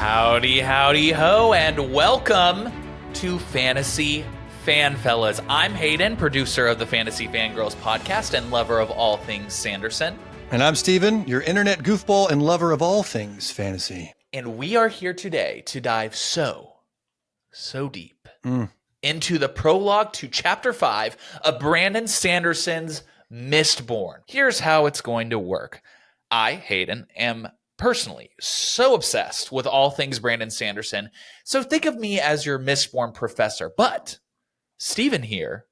Howdy, howdy ho, and welcome to Fantasy Fanfellas. I'm Hayden, producer of the Fantasy Fangirls Podcast and lover of all things Sanderson. And I'm Steven, your internet goofball and lover of all things fantasy. And we are here today to dive so deep into the prologue to Chapter 5 of Brandon Sanderson's Mistborn. Here's how it's going to work. I, Hayden, am personally so obsessed with all things Brandon Sanderson, so think of me as your Mistborn professor. But Steven here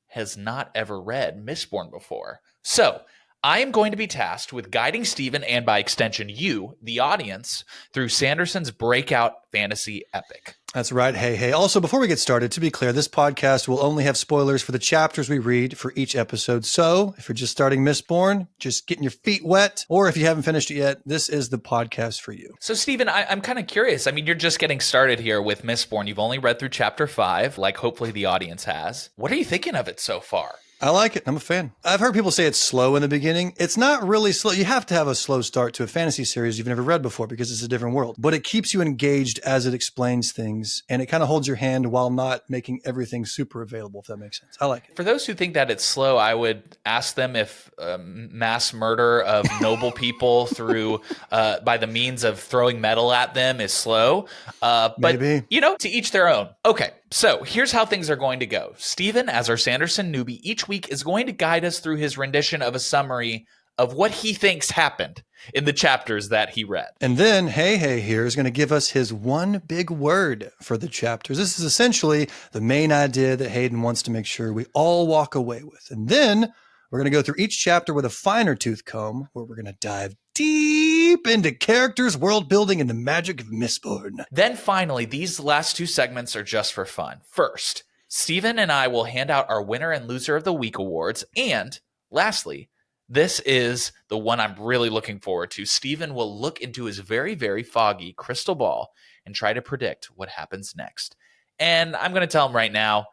has not ever read Mistborn before. So I am going to be tasked with guiding Steven, and by extension you, the audience, through Sanderson's breakout fantasy epic. That's right. Hey. Also, before we get started, to be clear, this podcast will only have spoilers for the chapters we read for each episode. So if you're just starting Mistborn, just getting your feet wet, or if you haven't finished it yet, this is the podcast for you. So, Steven, I'm kind of curious. I mean, you're just getting started here with Mistborn. You've only read through Chapter 5, like hopefully the audience has. What are you thinking of it so far? I like it. I'm a fan. I've heard people say it's slow in the beginning. It's not really slow. You have to have a slow start to a fantasy series you've never read before because it's a different world. But it keeps you engaged as it explains things, and it kind of holds your hand while not making everything super available, if that makes sense. I like it. For those who think that it's slow, I would ask them if mass murder of noble people through by the means of throwing metal at them is slow. But, Maybe. To each their own. Okay. So here's how things are going to go. Steven, as our Sanderson newbie, each week is going to guide us through his rendition of a summary of what he thinks happened in the chapters that he read. And then Hey here is going to give us his one big word for the chapters. This is essentially the main idea that Hayden wants to make sure we all walk away with. And then we're going to go through each chapter with a finer tooth comb, where we're going to dive deep into characters, world building, and the magic of Mistborn. Then finally, these last two segments are just for fun. First, Steven and I will hand out our winner and loser of the week awards. And lastly, this is the one I'm really looking forward to. Steven will look into his very, very foggy crystal ball and try to predict what happens next. And I'm going to tell him right now,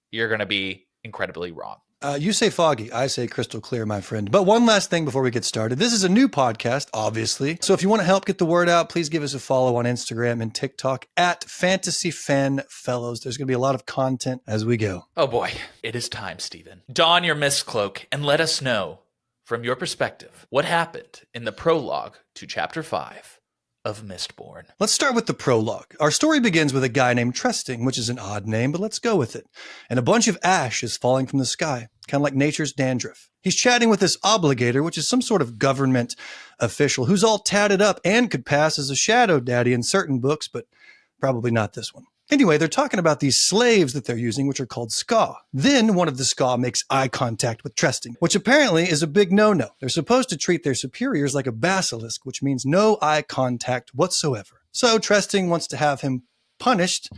you're going to be incredibly wrong. You say foggy, I say crystal clear, my friend. But one last thing before we get started. This is a new podcast, obviously. So if you want to help get the word out, please give us a follow on Instagram and TikTok at Fantasy Fanfellas. There's going to be a lot of content as we go. Oh boy, it is time, Steven. Don your mist cloak and let us know, from your perspective, what happened in the prologue to Chapter 5 of Mistborn. Let's start with the prologue. Our story begins with a guy named Trusting, which is an odd name, but let's go with it. And a bunch of ash is falling from the sky, kind of like nature's dandruff. He's chatting with this obligator, which is some sort of government official who's all tatted up and could pass as a shadow daddy in certain books, but probably not this one. Anyway, they're talking about these slaves that they're using, which are called ska. Then one of the ska makes eye contact with Trusting, which apparently is a big no-no. They're supposed to treat their superiors like a basilisk, which means no eye contact whatsoever. So Trusting wants to have him punished,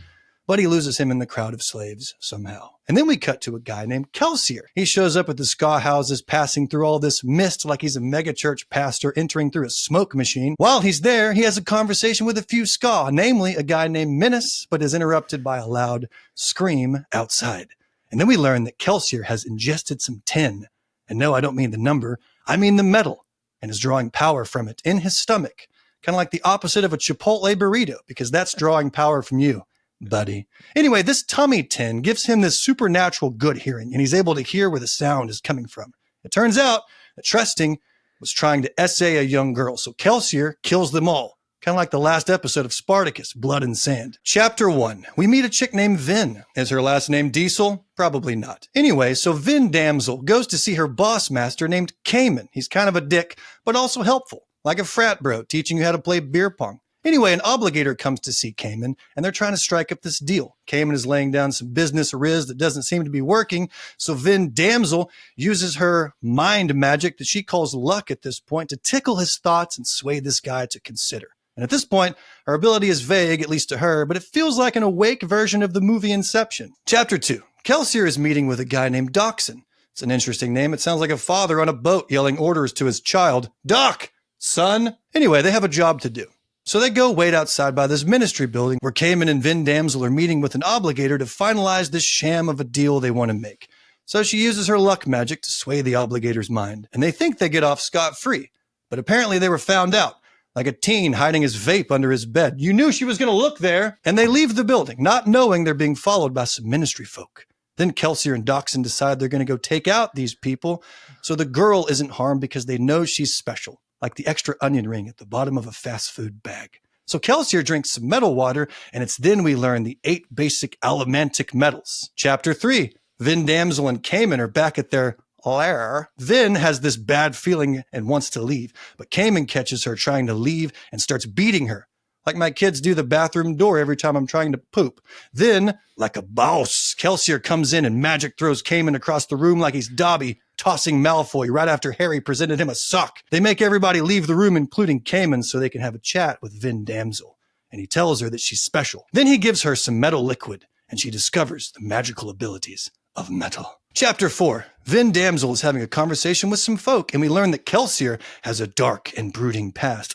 but he loses him in the crowd of slaves somehow. And then we cut to a guy named Kelsier. He shows up at the ska houses, passing through all this mist like he's a megachurch pastor entering through a smoke machine. While he's there, he has a conversation with a few ska, namely a guy named Menace, but is interrupted by a loud scream outside. And then we learn that Kelsier has ingested some tin. And no, I don't mean the number, I mean the metal, and is drawing power from it in his stomach. Kind of like the opposite of a Chipotle burrito, because that's drawing power from you, buddy. Anyway, this tummy tin gives him this supernatural good hearing, and he's able to hear where the sound is coming from. It turns out that Trusting was trying to essay a young girl, so Kelsier kills them all. Kind of like the last episode of Spartacus, Blood and Sand. Chapter 1. We meet a chick named Vin. Is her last name Diesel? Probably not. Anyway, so Vin Damsel goes to see her boss master named Cayman. He's kind of a dick, but also helpful, like a frat bro teaching you how to play beer pong. Anyway, an obligator comes to see Cayman, and they're trying to strike up this deal. Cayman is laying down some business riz that doesn't seem to be working, so Vin Damsel uses her mind magic that she calls luck at this point to tickle his thoughts and sway this guy to consider. And at this point, her ability is vague, at least to her, but it feels like an awake version of the movie Inception. Chapter 2. Kelsier is meeting with a guy named Dachshund. It's an interesting name. It sounds like a father on a boat yelling orders to his child. Doc! Son! Anyway, they have a job to do. So they go wait outside by this ministry building where Cayman and Vin Damsel are meeting with an obligator to finalize this sham of a deal they want to make. So she uses her luck magic to sway the obligator's mind, and they think they get off scot-free. But apparently they were found out. like a teen hiding his vape under his bed. You knew she was going to look there. And they leave the building, not knowing they're being followed by some ministry folk. Then Kelsier and Doxson decide they're going to go take out these people so the girl isn't harmed because they know she's special, like the extra onion ring at the bottom of a fast food bag. So Kelsier drinks some metal water, and it's then we learn the 8 basic allomantic metals. Chapter 3, Vin Damsel and Cayman are back at their lair. Vin has this bad feeling and wants to leave, but Cayman catches her trying to leave and starts beating her, like my kids do the bathroom door every time I'm trying to poop. Then, like a boss, Kelsier comes in and magic throws Cayman across the room like he's Dobby, tossing Malfoy right after Harry presented him a sock. They make everybody leave the room, including Cayman, so they can have a chat with Vin Damsel. And he tells her that she's special. Then he gives her some metal liquid, and she discovers the magical abilities of metal. Chapter 4. Vin Damsel is having a conversation with some folk, and we learn that Kelsier has a dark and brooding past.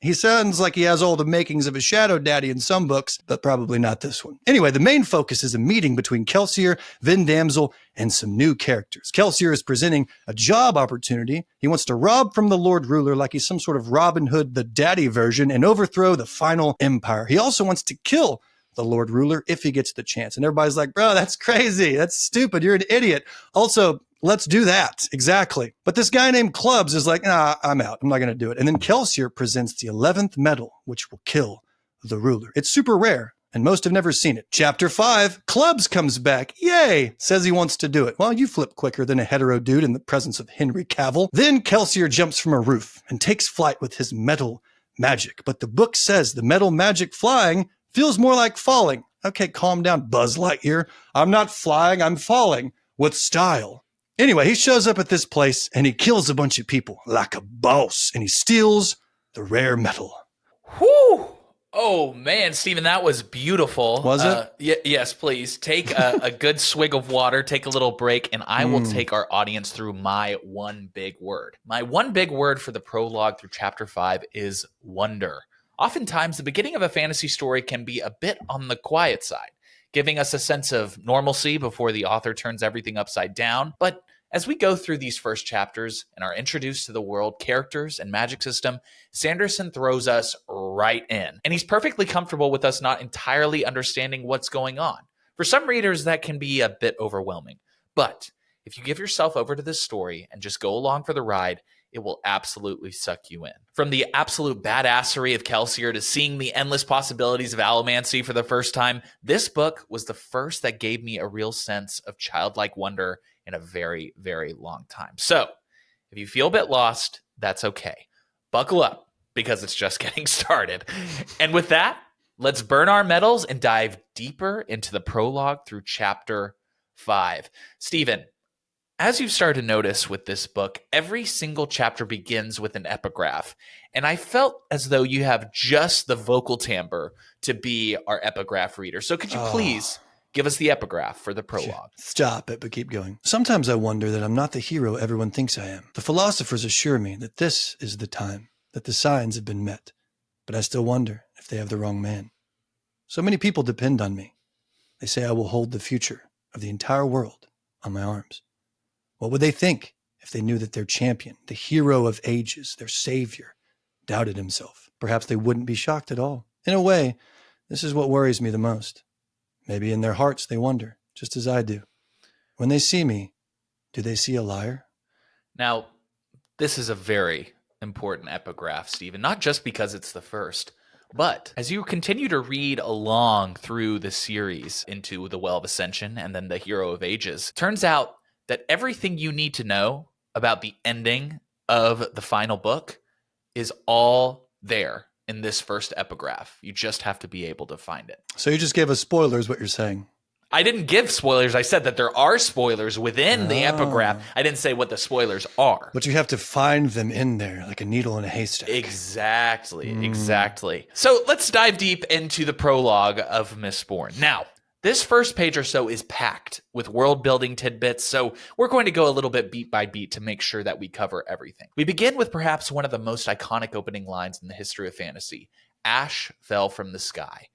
He sounds like he has all the makings of a shadow daddy in some books, but probably not this one. Anyway, the main focus is a meeting between Kelsier, Vin Damsel, and some new characters. Kelsier is presenting a job opportunity. He wants to rob from the Lord Ruler like he's some sort of Robin Hood, the daddy version, and overthrow the final empire. He also wants to kill the Lord Ruler if he gets the chance. And everybody's like, bro, that's crazy. That's stupid. You're an idiot. Also, let's do that. Exactly. But this guy named Clubs is like, nah, I'm out. I'm not going to do it. And then Kelsier presents the 11th metal, which will kill the ruler. It's super rare, and most have never seen it. Chapter 5, Clubs comes back. Yay! Says he wants to do it. Well, you flip quicker than a hetero dude in the presence of Henry Cavill. Then Kelsier jumps from a roof and takes flight with his metal magic. But the book says the metal magic flying feels more like falling. Okay, calm down, Buzz Lightyear. I'm not flying, I'm falling with style. Anyway, he shows up at this place and he kills a bunch of people like a boss, and he steals the rare metal. Whew! Oh man, Stephen, that was beautiful. Was it? Yes, please. Take a good swig of water, take a little break, and I will take our audience through my one big word. My one big word for the prologue through chapter 5 is wonder. Oftentimes, the beginning of a fantasy story can be a bit on the quiet side, giving us a sense of normalcy before the author turns everything upside down. But as we go through these first chapters and are introduced to the world, characters, and magic system, Sanderson throws us right in. And he's perfectly comfortable with us not entirely understanding what's going on. For some readers, that can be a bit overwhelming. But if you give yourself over to this story and just go along for the ride, it will absolutely suck you in. From the absolute badassery of Kelsier to seeing the endless possibilities of allomancy for the first time, this book was the first that gave me a real sense of childlike wonder in a very, very long time. So, if you feel a bit lost, that's okay. Buckle up, because it's just getting started. And with that, let's burn our medals and dive deeper into the prologue through chapter 5. Stephen, as you've started to notice with this book, every single chapter begins with an epigraph. And I felt as though you have just the vocal timbre to be our epigraph reader. So could you please give us the epigraph for the prologue? Stop it, but keep going. Sometimes I wonder that I'm not the hero everyone thinks I am. The philosophers assure me that this is the time, that the signs have been met. But I still wonder if they have the wrong man. So many people depend on me. They say I will hold the future of the entire world on my arms. What would they think if they knew that their champion, the hero of ages, their savior, doubted himself? Perhaps they wouldn't be shocked at all. In a way, this is what worries me the most. Maybe in their hearts they wonder, just as I do. When they see me, do they see a liar? Now, this is a very important epigraph, Stephen, not just because it's the first, but as you continue to read along through the series into The Well of Ascension and then The Hero of Ages, turns out that everything you need to know about the ending of the final book is all there in this first epigraph. You just have to be able to find it. So you just gave us spoilers, what you're saying. I didn't give spoilers. I said that there are spoilers within the epigraph. I didn't say what the spoilers are. But you have to find them in there, like a needle in a haystack. Exactly. So let's dive deep into the prologue of Mistborn. Now, this first page or so is packed with world-building tidbits, so we're going to go a little bit beat by beat to make sure that we cover everything. We begin with perhaps one of the most iconic opening lines in the history of fantasy. Ash fell from the sky.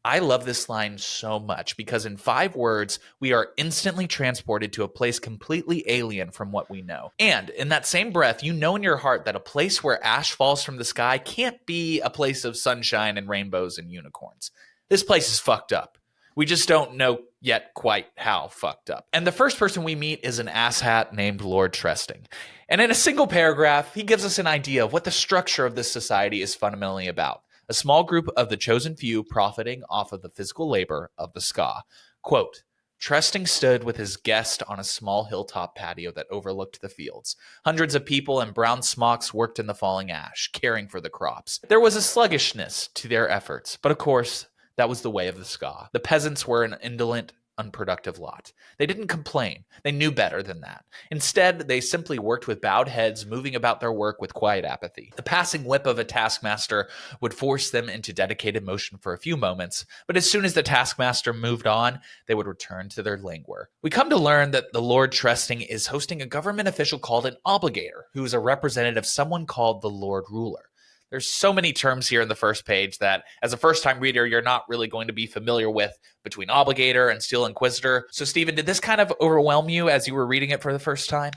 I love this line so much because in 5 words, we are instantly transported to a place completely alien from what we know. And in that same breath, you know in your heart that a place where ash falls from the sky can't be a place of sunshine and rainbows and unicorns. This place is fucked up. We just don't know yet quite how fucked up. And the first person we meet is an asshat named Lord Tresting. And in a single paragraph, he gives us an idea of what the structure of this society is fundamentally about. A small group of the chosen few profiting off of the physical labor of the ska. Quote, Tresting stood with his guest on a small hilltop patio that overlooked the fields. Hundreds of people in brown smocks worked in the falling ash, caring for the crops. There was a sluggishness to their efforts, but of course, that was the way of the ska. The peasants were an indolent, unproductive lot. They didn't complain. They knew better than that. Instead, they simply worked with bowed heads, moving about their work with quiet apathy. The passing whip of a taskmaster would force them into dedicated motion for a few moments, but as soon as the taskmaster moved on, they would return to their languor. We come to learn that the Lord Tresting is hosting a government official called an obligator, who is a representative of someone called the Lord Ruler. There's so many terms here in the first page that, as a first-time reader, you're not really going to be familiar with between obligator and steel inquisitor. So, Stephen, did this kind of overwhelm you as you were reading it for the first time?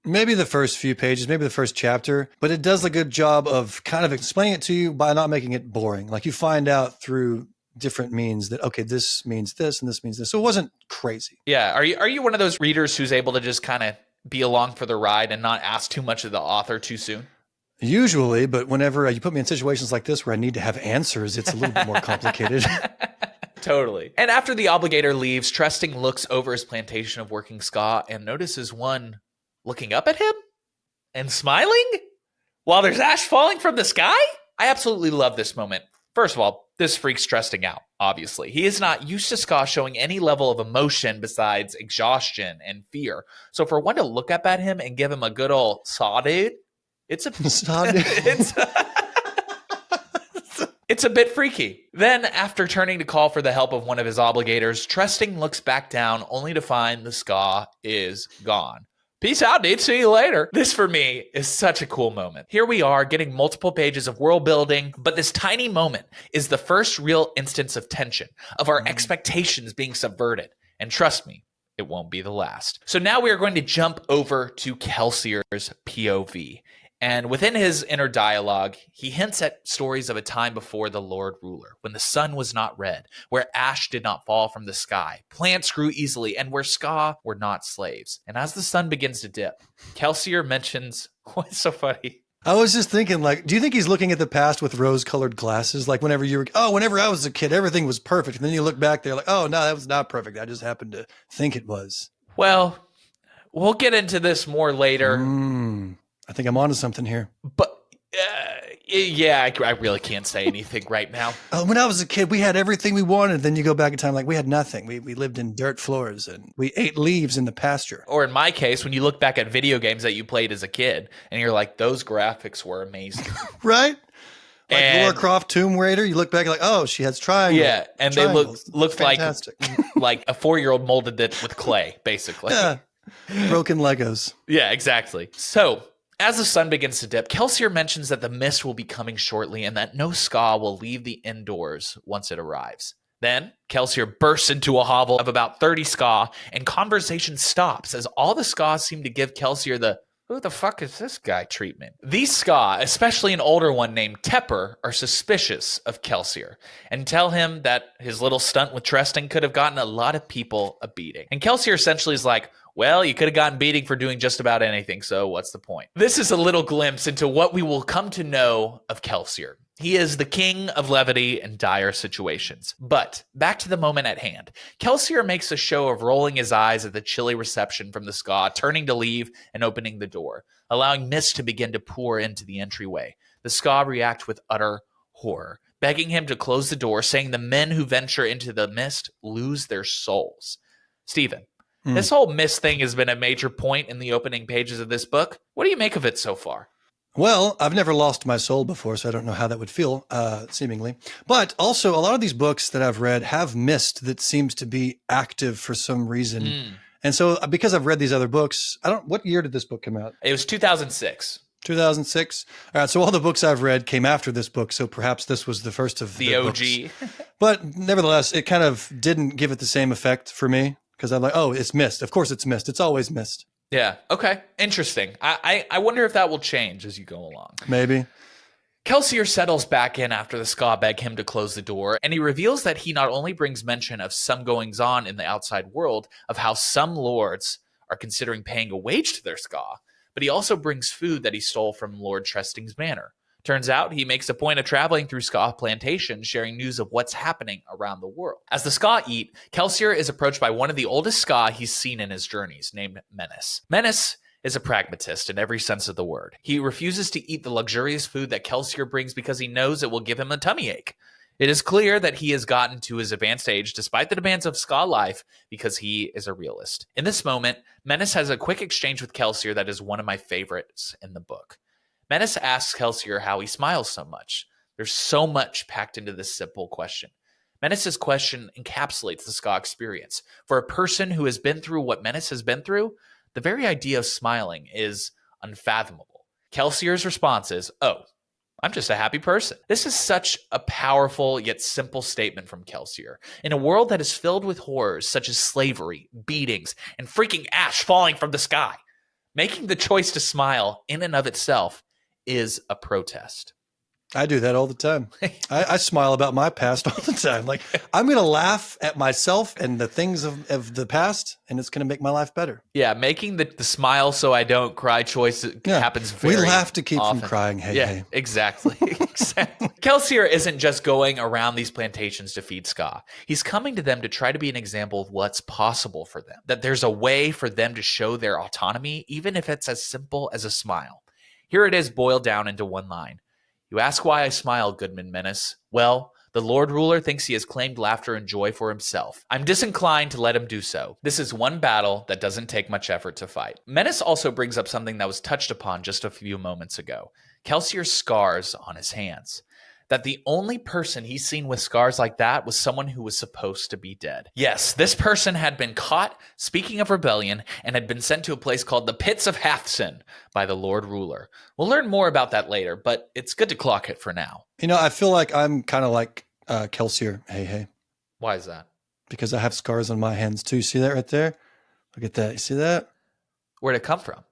Maybe the first few pages, maybe the first chapter, but it does a good job of kind of explaining it to you by not making it boring. Like you find out through different means that, okay, this means this and this means this. So it wasn't crazy. Yeah. Are you one of those readers who's able to just kind of be along for the ride and not ask too much of the author too soon? Usually, but whenever you put me in situations like this where I need to have answers, it's a little bit more complicated. Totally. And after the obligator leaves, Tresting looks over his plantation of working ska and notices one looking up at him and smiling while there's ash falling from the sky. I absolutely love this moment. First of all, this freaks Tresting out, obviously. He is not used to ska showing any level of emotion besides exhaustion and fear. So for one to look up at him and give him a good old saw dude, it's a bit freaky. Then, after turning to call for the help of one of his obligators, Tresting looks back down only to find the ska is gone. Peace out, dude. See you later. This, for me, is such a cool moment. Here we are getting multiple pages of world building, but this tiny moment is the first real instance of tension, of our expectations being subverted. And trust me, it won't be the last. So now we are going to jump over to Kelsier's POV. And within his inner dialogue, he hints at stories of a time before the Lord Ruler, when the sun was not red, where ash did not fall from the sky, plants grew easily, and where ska were not slaves. And as the sun begins to dip, Kelsier mentions, what's so funny? I was just thinking, like, do you think he's looking at the past with rose-colored glasses? Like whenever I was a kid, everything was perfect. And then you look back there like, oh, no, that was not perfect. I just happened to think it was. Well, we'll get into this more later. I think I'm onto something here. But yeah, I really can't say anything right now. When I was a kid, we had everything we wanted. Then you go back in time, like we had nothing. We lived in dirt floors and we ate leaves in the pasture. Or in my case, when you look back at video games that you played as a kid and you're like, those graphics were amazing. Right? Like Lara Croft Tomb Raider, you look back like, oh, she has triangles. Yeah, and triangles. They looked like a 4-year-old molded it with clay, basically. Yeah. Broken Legos. Yeah, exactly. So, as the sun begins to dip, Kelsier mentions that the mist will be coming shortly and that no ska will leave the indoors once it arrives. Then, Kelsier bursts into a hovel of about 30 ska, and conversation stops as all the ska seem to give Kelsier the who the fuck is this guy treatment. These ska, especially an older one named Tepper, are suspicious of Kelsier and tell him that his little stunt with Tresting could have gotten a lot of people a beating. And Kelsier essentially is like, well, you could have gotten beating for doing just about anything, so what's the point? This is a little glimpse into what we will come to know of Kelsier. He is the king of levity in dire situations. But back to the moment at hand. Kelsier makes a show of rolling his eyes at the chilly reception from the ska, turning to leave and opening the door, allowing mist to begin to pour into the entryway. The ska react with utter horror, begging him to close the door, saying the men who venture into the mist lose their souls. Stephen, this whole mist thing has been a major point in the opening pages of this book. What do you make of it so far? Well, I've never lost my soul before, so I don't know how that would feel, seemingly. But also, a lot of these books that I've read have mist that seems to be active for some reason. And so, because I've read these other books, what year did this book come out? It was 2006. 2006. All right, so all the books I've read came after this book, so perhaps this was the first of The OG. But nevertheless, it kind of didn't give it the same effect for me because I'm like, oh, it's missed. Of course it's missed. It's always missed. Yeah. Okay. Interesting. I wonder if that will change as you go along. Maybe. Kelsier settles back in after the Ska beg him to close the door, and he reveals that he not only brings mention of some goings-on in the outside world of how some lords are considering paying a wage to their Ska, but he also brings food that he stole from Lord Tresting's manor. Turns out he makes a point of traveling through Ska plantations, sharing news of what's happening around the world. As the Ska eat, Kelsier is approached by one of the oldest Ska he's seen in his journeys, named Menace. Menace is a pragmatist in every sense of the word. He refuses to eat the luxurious food that Kelsier brings because he knows it will give him a tummy ache. It is clear that he has gotten to his advanced age despite the demands of Ska life because he is a realist. In this moment, Menace has a quick exchange with Kelsier that is one of my favorites in the book. Menace asks Kelsier how he smiles so much. There's so much packed into this simple question. Menace's question encapsulates the Ska experience. For a person who has been through what Menace has been through, the very idea of smiling is unfathomable. Kelsier's response is, "Oh, I'm just a happy person." This is such a powerful yet simple statement from Kelsier. In a world that is filled with horrors such as slavery, beatings, and freaking ash falling from the sky, making the choice to smile in and of itself is a protest. I do that all the time. I smile about my past all the time. Like, I'm going to laugh at myself and the things of the past, and it's going to make my life better. Yeah, making the smile so I don't cry choice happens very often. We laugh to keep from crying. Hey. Exactly. Exactly. Kelsier isn't just going around these plantations to feed Ska. He's coming to them to try to be an example of what's possible for them, that there's a way for them to show their autonomy, even if it's as simple as a smile. Here it is boiled down into one line. "You ask why I smile, Goodman Menace. Well, the Lord Ruler thinks he has claimed laughter and joy for himself. I'm disinclined to let him do so. This is one battle that doesn't take much effort to fight." Menace also brings up something that was touched upon just a few moments ago. Kelsier's scars on his hands. That the only person he's seen with scars like that was someone who was supposed to be dead. Yes, this person had been caught, speaking of rebellion, and had been sent to a place called the Pits of Hathsin by the Lord Ruler. We'll learn more about that later, but it's good to clock it for now. You know, I feel like I'm kind of like Kelsier. Hey. Why is that? Because I have scars on my hands too. See that right there? Look at that. You see that? Where'd it come from?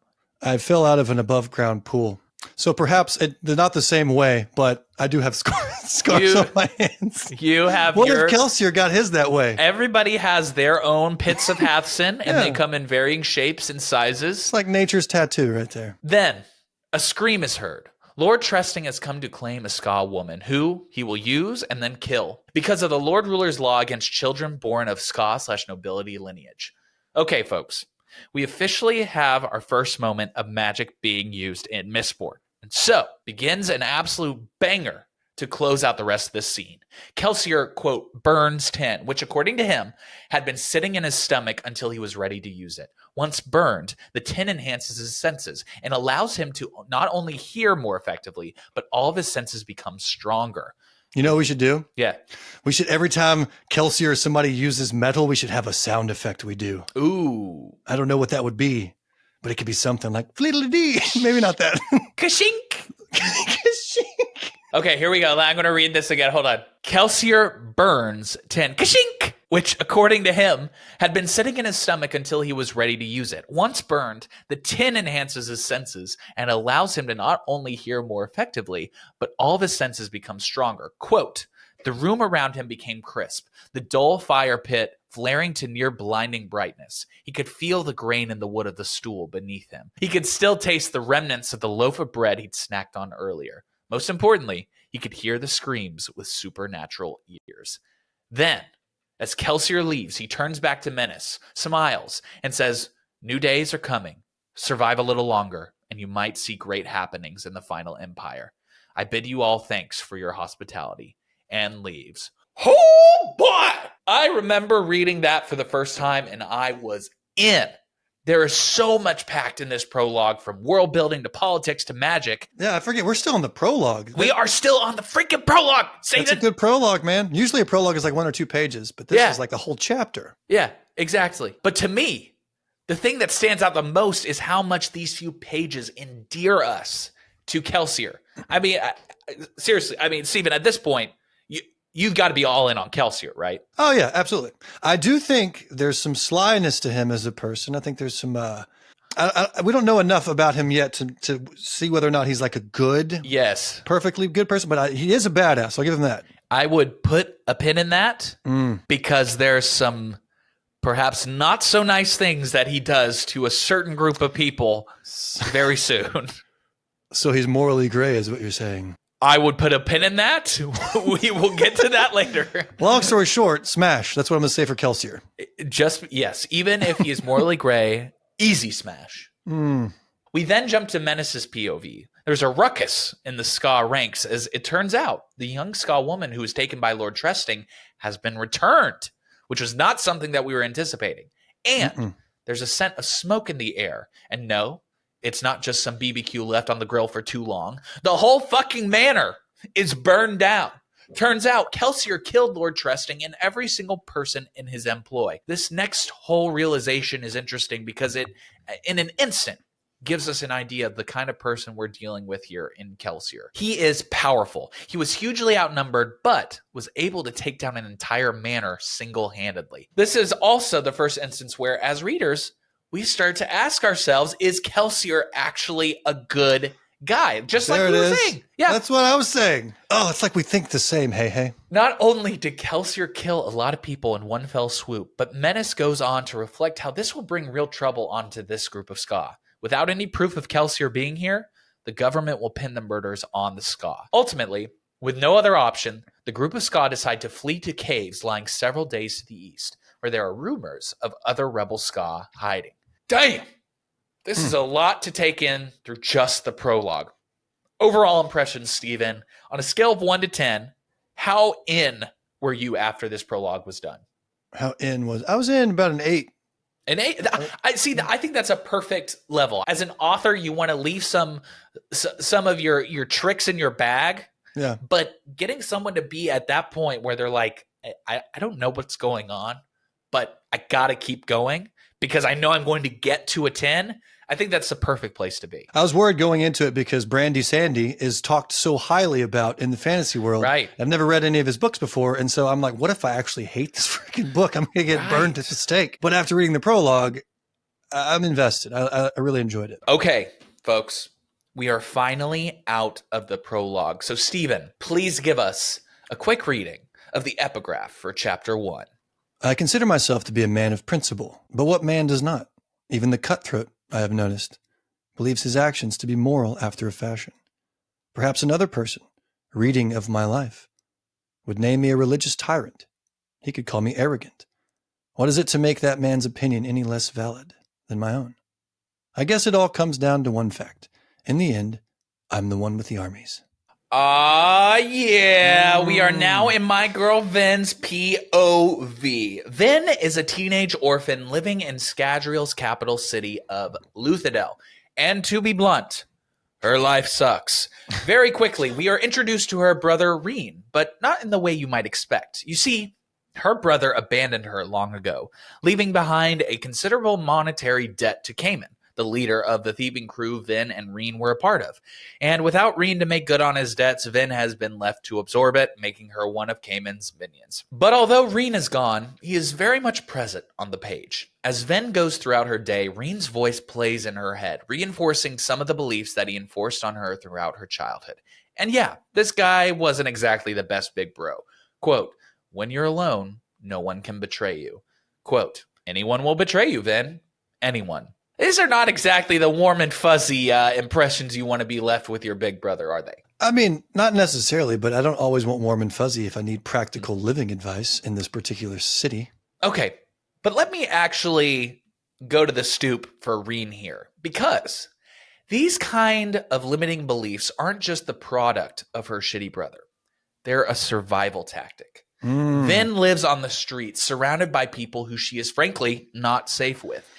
I fell out of an above ground pool. So perhaps they're not the same way, but I do have scars on my hands. You have What if Kelsier got his that way? Everybody has their own Pits of Hathsin, and they come in varying shapes and sizes. It's like nature's tattoo right there. Then, a scream is heard. Lord Tresting has come to claim a Ska woman, who he will use and then kill, because of the Lord Ruler's law against children born of Ska/nobility lineage. Okay, folks. We officially have our first moment of magic being used in Mistborn. And so begins an absolute banger to close out the rest of this scene. Kelsier, quote, burns tin, which according to him had been sitting in his stomach until he was ready to use it. Once burned, the tin enhances his senses and allows him to not only hear more effectively, but all of his senses become stronger. You know what we should do? Yeah. We should, every time Kelsier or somebody uses metal, we should have a sound effect we do. Ooh. I don't know what that would be, but it could be something like fleedly-dee. Maybe not that. Kashink. Kashink. Okay, here we go. I'm going to read this again. Hold on. Kelsier burns tin. Kashink! Which, according to him, had been sitting in his stomach until he was ready to use it. Once burned, the tin enhances his senses and allows him to not only hear more effectively, but all of his senses become stronger. Quote, the room around him became crisp, the dull fire pit flaring to near blinding brightness. He could feel the grain in the wood of the stool beneath him. He could still taste the remnants of the loaf of bread he'd snacked on earlier. Most importantly, he could hear the screams with supernatural ears. Then, as Kelsier leaves, he turns back to Menace, smiles, and says, "New days are coming. Survive a little longer, and you might see great happenings in the final empire. I bid you all thanks for your hospitality," and leaves. Oh, boy! I remember reading that for the first time, and I was in. There is so much packed in this prologue, from world building to politics to magic. Yeah, I forget. We're still in the prologue. We are still on the freaking prologue. That's a good prologue, man. Usually a prologue is like 1 or 2 pages, but this is like a whole chapter. Yeah, exactly. But to me, the thing that stands out the most is how much these few pages endear us to Kelsier. I mean, seriously, I mean, Stephen, at this point, you've got to be all in on Kelsier, right? Oh, yeah, absolutely. I do think there's some slyness to him as a person. I think there's some, we don't know enough about him yet to see whether or not he's like a good, perfectly good person, but he is a badass. I'll give him that. I would put a pin in that because there's some perhaps not so nice things that he does to a certain group of people very soon. So he's morally gray is what you're saying. I would put a pin in that. We will get to that later. Long story short, smash. That's what I'm going to say for Kelsier. Yes. Even if he is morally gray, easy smash. We then jump to Menace's POV. There's a ruckus in the Ska ranks as it turns out the young Ska woman who was taken by Lord Trusting has been returned, which was not something that we were anticipating. And there's a scent of smoke in the air. And no, it's not just some BBQ left on the grill for too long. The whole fucking manor is burned down. Turns out Kelsier killed Lord Trusting and every single person in his employ. This next whole realization is interesting because it, in an instant, gives us an idea of the kind of person we're dealing with here in Kelsier. He is powerful. He was hugely outnumbered, but was able to take down an entire manor single-handedly. This is also the first instance where, as readers, we start to ask ourselves, is Kelsier actually a good guy? Just like we were saying. Yeah. That's what I was saying. Oh, it's like we think the same. Hey. Not only did Kelsier kill a lot of people in one fell swoop, but Menace goes on to reflect how this will bring real trouble onto this group of Ska. Without any proof of Kelsier being here, the government will pin the murders on the Ska. Ultimately, with no other option, the group of Ska decide to flee to caves lying several days to the east, where there are rumors of other rebel Ska hiding. Damn! This is a lot to take in through just the prologue. Overall impressions, Stephen, on a scale of 1 to 10, how in were you after this prologue was done? I was in about an 8. An 8? I think that's a perfect level. As an author, you want to leave some of your tricks in your bag. Yeah. But getting someone to be at that point where they're like, I don't know what's going on, but I got to keep going because I know I'm going to get to a 10. I think that's the perfect place to be. I was worried going into it because Brandy Sandy is talked so highly about in the fantasy world. Right. I've never read any of his books before. And so I'm like, what if I actually hate this freaking book? I'm going to get burned at the stake. But after reading the prologue, I'm invested. I really enjoyed it. Okay, folks, we are finally out of the prologue. So Stephen, please give us a quick reading of the epigraph for chapter 1. I consider myself to be a man of principle, but what man does not? Even the cutthroat, I have noticed, believes his actions to be moral after a fashion. Perhaps another person, reading of my life, would name me a religious tyrant. He could call me arrogant. What is it to make that man's opinion any less valid than my own? I guess it all comes down to one fact. In the end, I'm the one with the armies. Yeah, we are now in my girl Ven's POV. Ven is a teenage orphan living in Scadrial's capital city of Luthadel. And to be blunt, her life sucks. Very quickly, we are introduced to her brother Reen, but not in the way you might expect. You see, her brother abandoned her long ago, leaving behind a considerable monetary debt to Cayman, the leader of the thieving crew Ven and Reen were a part of. And without Reen to make good on his debts, Ven has been left to absorb it, making her one of Cayman's minions. But although Reen is gone, he is very much present on the page. As Ven goes throughout her day, Reen's voice plays in her head, reinforcing some of the beliefs that he enforced on her throughout her childhood. And yeah, this guy wasn't exactly the best big bro. Quote, when you're alone, no one can betray you. Quote, anyone will betray you, Ven. Anyone. These are not exactly the warm and fuzzy impressions you want to be left with your big brother, are they? I mean, not necessarily, but I don't always want warm and fuzzy if I need practical living advice in this particular city. Okay, but let me actually go to the stoop for Reen here, because these kind of limiting beliefs aren't just the product of her shitty brother. They're a survival tactic. Ven lives on the streets, surrounded by people who she is frankly not safe with.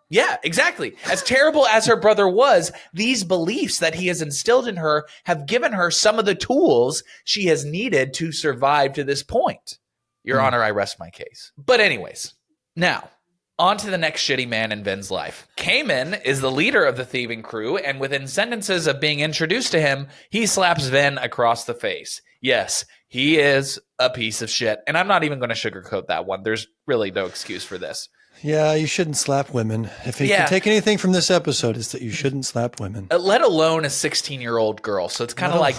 Yeah, exactly. As terrible as her brother was, these beliefs that he has instilled in her have given her some of the tools she has needed to survive to this point. Your Honor, I rest my case. But anyways, now, On to the next shitty man in Vin's life. Cayman is the leader of the thieving crew, and within sentences of being introduced to him, he slaps Vin across the face. Yes, he is a piece of shit. And I'm not even going to sugarcoat that one. There's really no excuse for this. Yeah, you shouldn't slap women. If you can take anything from this episode, it's that you shouldn't slap women. Let alone a 16-year-old girl. So it's kind of like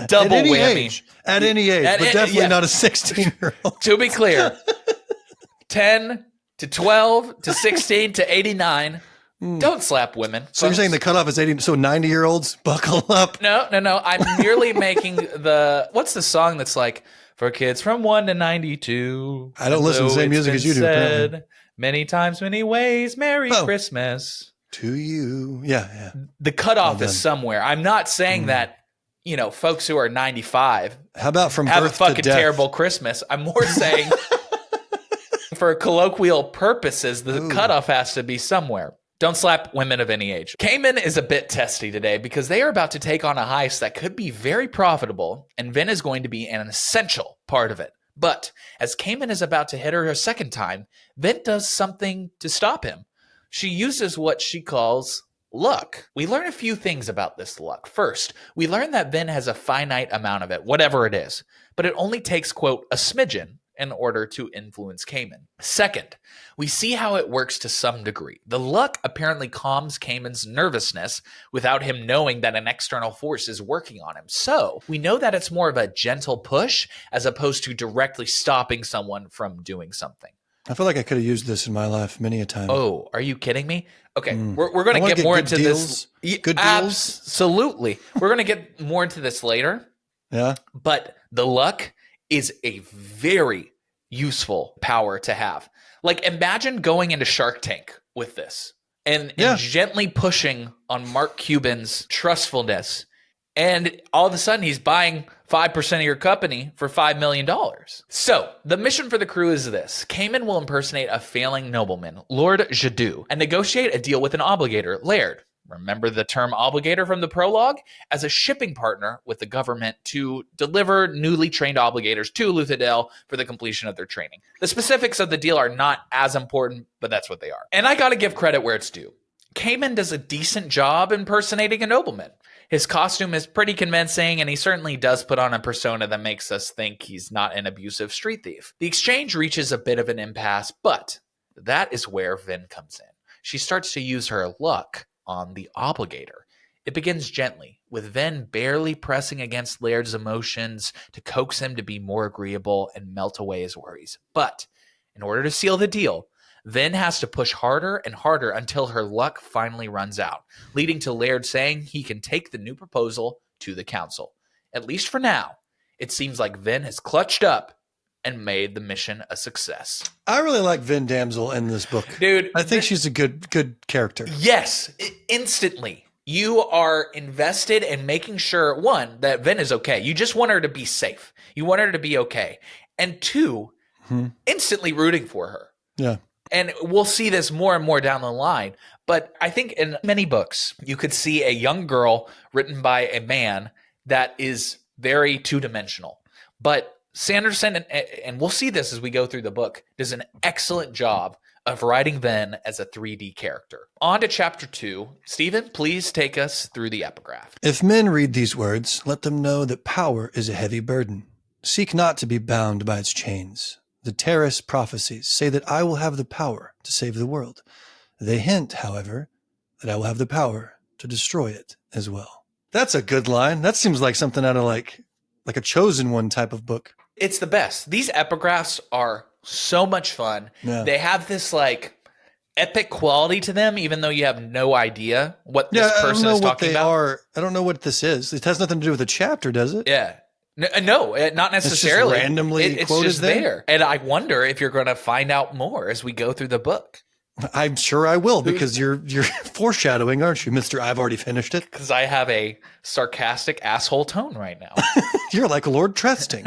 double whammy. At any age, but definitely not a 16-year-old. To be clear, 10 to 12 to 16 to 89. Don't slap women. So you're saying the cutoff is 80, so 90-year-olds, buckle up? No. I'm merely making what's the song that's like, for kids from 1 to 92. I don't listen to the same music as you do, apparently. Many times, many ways, Merry Christmas. To you. Yeah. The cutoff is somewhere. I'm not saying that, folks who are 95 How about from have a birth fucking to death? terrible Christmas. I'm more saying for colloquial purposes, the cutoff has to be somewhere. Don't slap women of any age. Cayman is a bit testy today because they are about to take on a heist that could be very profitable, and Vin is going to be an essential part of it. But as Cayman is about to hit her a second time, Vin does something to stop him. She uses what she calls luck. We learn a few things about this luck. First, we learn that Vin has a finite amount of it, whatever it is, but it only takes, quote, a smidgen in order to influence Cayman. Second, we see how it works to some degree. The luck apparently calms Cayman's nervousness without him knowing that an external force is working on him. So we know that it's more of a gentle push as opposed to directly stopping someone from doing something. I feel like I could have used this in my life many a time. Oh, are you kidding me? Okay, we're going to get more into deals. this. Good deals? Absolutely. We're going to get more into this later. Yeah. But the luck is a very useful power to have. Like, imagine going into Shark Tank with this and gently pushing on Mark Cuban's trustfulness. And all of a sudden, he's buying 5% of your company for $5 million. So the mission for the crew is this. Cayman will impersonate a failing nobleman, Lord Jadu, and negotiate a deal with an obligator, Laird. Remember the term obligator from the prologue? As a shipping partner with the government to deliver newly trained obligators to Luthadel for the completion of their training. The specifics of the deal are not as important, but that's what they are. And I gotta give credit where it's due. Cayman does a decent job impersonating a nobleman. His costume is pretty convincing, and he certainly does put on a persona that makes us think he's not an abusive street thief. The exchange reaches a bit of an impasse, but that is where Vin comes in. She starts to use her luck on the obligator. It begins gently, with Vin barely pressing against Laird's emotions to coax him to be more agreeable and melt away his worries. But in order to seal the deal, Vin has to push harder and harder until her luck finally runs out, leading to Laird saying he can take the new proposal to the council. At least for now, it seems like Vin has clutched up and made the mission a success. I really like Vin Damsel in this book. Dude, I think she's a good character. Yes, instantly. You are invested in making sure, one, that Vin is okay. You just want her to be safe. You want her to be okay. And two, instantly rooting for her. Yeah. And we'll see this more and more down the line. But I think in many books, you could see a young girl written by a man that is very two-dimensional. But Sanderson, and we'll see this as we go through the book, does an excellent job of writing Vin as a 3D character. On to chapter 2. Stephen, please take us through the epigraph. If men read these words, let them know that power is a heavy burden. Seek not to be bound by its chains. The terrace prophecies say that I will have the power to save the world. They hint, however, that I will have the power to destroy it as well. That's a good line. That seems like something out of like a Chosen One type of book. It's the best. These epigraphs are so much fun. Yeah. They have this like epic quality to them, even though you have no idea what this person is talking about. I don't know what this is. It has nothing to do with a chapter, does it? Yeah. No, not necessarily. It's just randomly it's quoted just there. And I wonder if you're going to find out more as we go through the book. I'm sure I will, because you're foreshadowing, aren't you, Mr. I've already finished it? Because I have a sarcastic asshole tone right now. You're like Lord Tresting.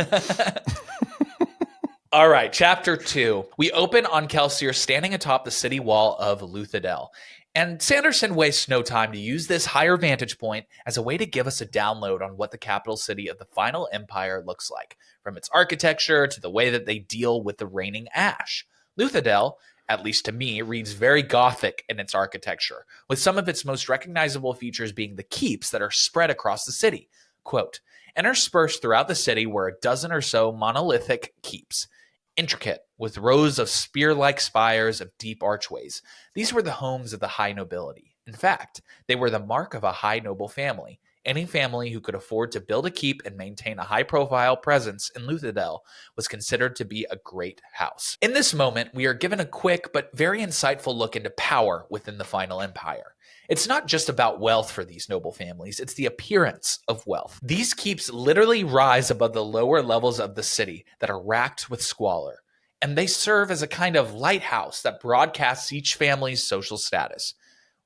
All right, chapter 2. We open on Kelsier standing atop the city wall of Luthadel. And Sanderson wastes no time to use this higher vantage point as a way to give us a download on what the capital city of the final empire looks like, from its architecture to the way that they deal with the raining ash. Luthadel at least to me, reads very Gothic in its architecture, with some of its most recognizable features being the keeps that are spread across the city. Quote, interspersed throughout the city were a dozen or so monolithic keeps, intricate, with rows of spear-like spires of deep archways. These were the homes of the high nobility. In fact, they were the mark of a high noble family. Any family who could afford to build a keep and maintain a high-profile presence in Luthadel was considered to be a great house. In this moment, we are given a quick but very insightful look into power within the final empire. It's not just about wealth for these noble families, it's the appearance of wealth. These keeps literally rise above the lower levels of the city that are racked with squalor, and they serve as a kind of lighthouse that broadcasts each family's social status.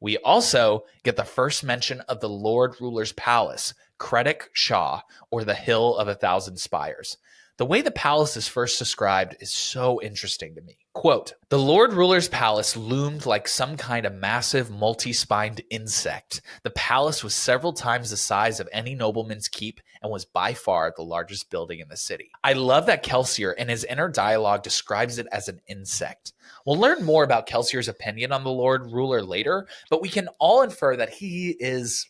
We also get the first mention of the Lord Ruler's Palace, Kredik Shah, or the Hill of 1,000 Spires. The way the palace is first described is so interesting to me. Quote, the Lord Ruler's Palace loomed like some kind of massive multi-spined insect. The palace was several times the size of any nobleman's keep and was by far the largest building in the city. I love that Kelsier in his inner dialogue describes it as an insect. We'll learn more about Kelsier's opinion on the Lord Ruler later, but we can all infer that he is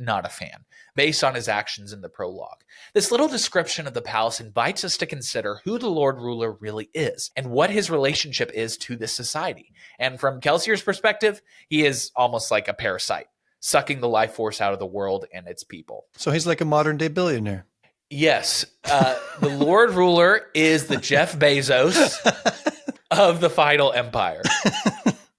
not a fan, based on his actions in the prologue. This little description of the palace invites us to consider who the Lord Ruler really is and what his relationship is to this society. And from Kelsier's perspective, he is almost like a parasite, sucking the life force out of the world and its people. So he's like a modern-day billionaire. Yes. The Lord Ruler is the Jeff Bezos of the final empire.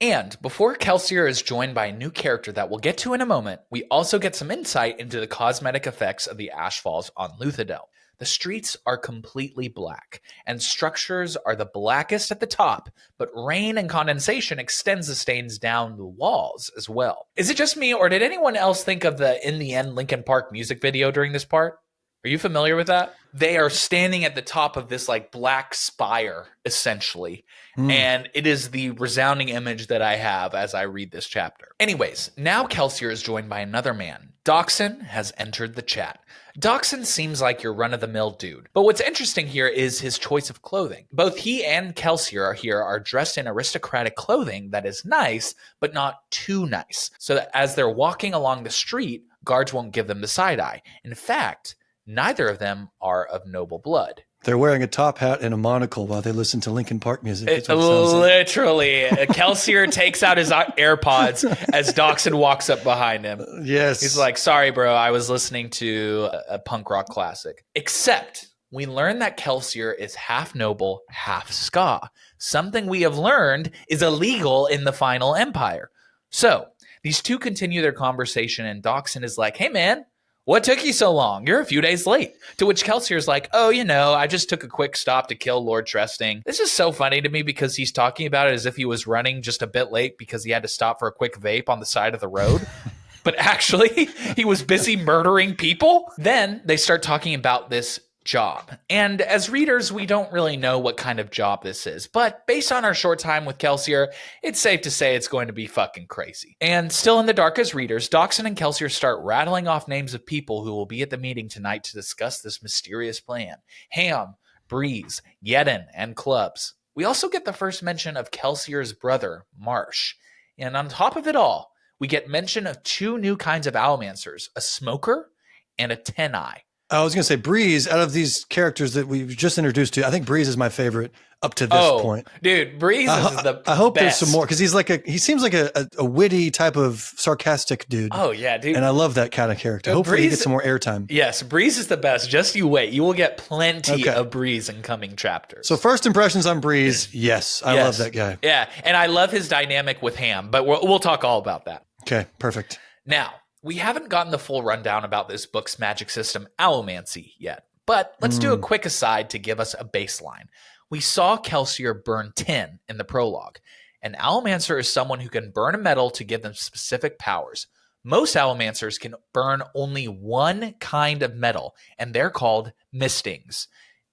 And before Kelsier is joined by a new character that we'll get to in a moment, we also get some insight into the cosmetic effects of the ashfalls on Luthadel. The streets are completely black, and structures are the blackest at the top, but rain and condensation extends the stains down the walls as well. Is it just me, or did anyone else think of the In the End Linkin Park music video during this part? Are you familiar with that? They are standing at the top of this like black spire, essentially. And it is the resounding image that I have as I read this chapter. Anyways, now Kelsier is joined by another man. Doxson has entered the chat. Doxson seems like your run-of-the-mill dude. But what's interesting here is his choice of clothing. Both he and Kelsier are dressed in aristocratic clothing that is nice, but not too nice. So that as they're walking along the street, guards won't give them the side eye. In fact, neither of them are of noble blood. They're wearing a top hat and a monocle while they listen to Linkin Park music. Literally. Kelsier takes out his AirPods as Doxson walks up behind him. Yes. He's like, sorry, bro, I was listening to a punk rock classic. Except we learn that Kelsier is half noble, half ska. Something we have learned is illegal in the Final Empire. So these two continue their conversation, and Doxson is like, hey, man, what took you so long? You're a few days late. To which Kelsier's like, oh, I just took a quick stop to kill Lord Tresting. This is so funny to me because he's talking about it as if he was running just a bit late because he had to stop for a quick vape on the side of the road. But actually, he was busy murdering people. Then they start talking about this job. And as readers, we don't really know what kind of job this is. But based on our short time with Kelsier, it's safe to say it's going to be fucking crazy. And still in the dark as readers, Doxson and Kelsier start rattling off names of people who will be at the meeting tonight to discuss this mysterious plan. Ham, Breeze, Yedin, and Clubs. We also get the first mention of Kelsier's brother, Marsh. And on top of it all, we get mention of two new kinds of Allomancers, a Smoker and a Ten-Eye. I was going to say Breeze, out of these characters that we've just introduced to, I think Breeze is my favorite up to this point. Dude, Breeze is the I hope best. there's some more because he seems like a witty type of sarcastic dude. Oh, yeah, dude. And I love that kind of character. Hopefully he gets some more airtime. Yes, Breeze is the best. Just you wait. You will get plenty of Breeze in coming chapters. So first impressions on Breeze, yes. I love that guy. Yeah, and I love his dynamic with Ham, but we'll talk all about that. Okay, perfect. Now, we haven't gotten the full rundown about this book's magic system, Allomancy, yet. But let's do a quick aside to give us a baseline. We saw Kelsier burn tin in the prologue. An Allomancer is someone who can burn a metal to give them specific powers. Most Allomancers can burn only one kind of metal, and they're called mistings.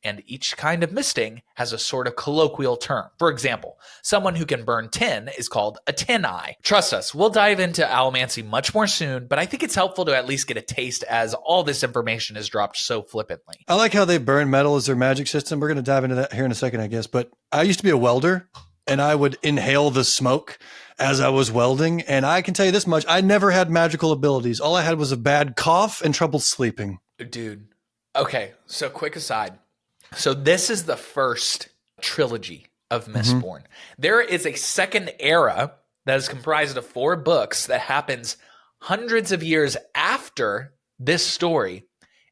And each kind of misting has a sort of colloquial term. For example, someone who can burn tin is called a Ten-Eye. Trust us, we'll dive into Allomancy much more soon, but I think it's helpful to at least get a taste as all this information is dropped so flippantly. I like how they burn metal as their magic system. We're going to dive into that here in a second, I guess. But I used to be a welder. and I would inhale the smoke as I was welding. And I can tell you this much, I never had magical abilities. All I had was a bad cough and trouble sleeping. Dude. Okay, so quick aside. So this is the first trilogy of Mistborn. There is a second era that is comprised of 4 books that happens hundreds of years after this story.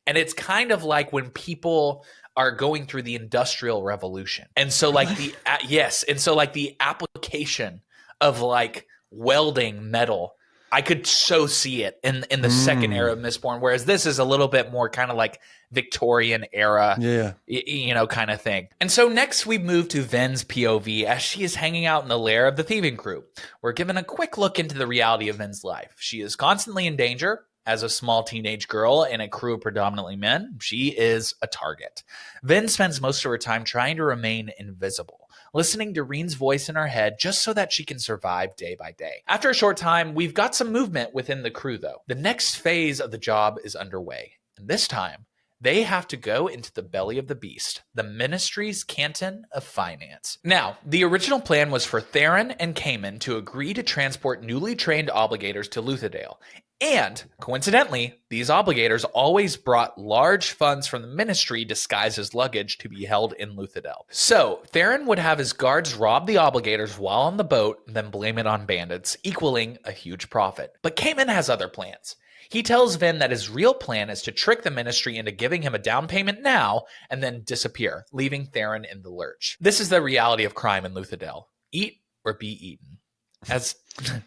And it's kind of like when people are going through the Industrial Revolution. And so like the application of like welding metal, I could so see it in the second era of Mistborn, whereas this is a little bit more kind of like Victorian era, kind of thing. And so next we move to Ven's POV as she is hanging out in the lair of the thieving crew. We're given a quick look into the reality of Ven's life. She is constantly in danger. As a small teenage girl in a crew of predominantly men, she is a target. Ven spends most of her time trying to remain invisible, listening to Reen's voice in her head just so that she can survive day by day. After a short time, we've got some movement within the crew, though. The next phase of the job is underway, and this time, they have to go into the belly of the beast, the Ministry's Canton of Finance. Now, the original plan was for Theron and Cayman to agree to transport newly trained obligators to Luthadel. And, coincidentally, these obligators always brought large funds from the Ministry disguised as luggage to be held in Luthadel. So, Theron would have his guards rob the obligators while on the boat, then blame it on bandits, equaling a huge profit. But Cayman has other plans. He tells Ven that his real plan is to trick the Ministry into giving him a down payment now and then disappear, leaving Theron in the lurch. This is the reality of crime in Luthadel. Eat or be eaten. As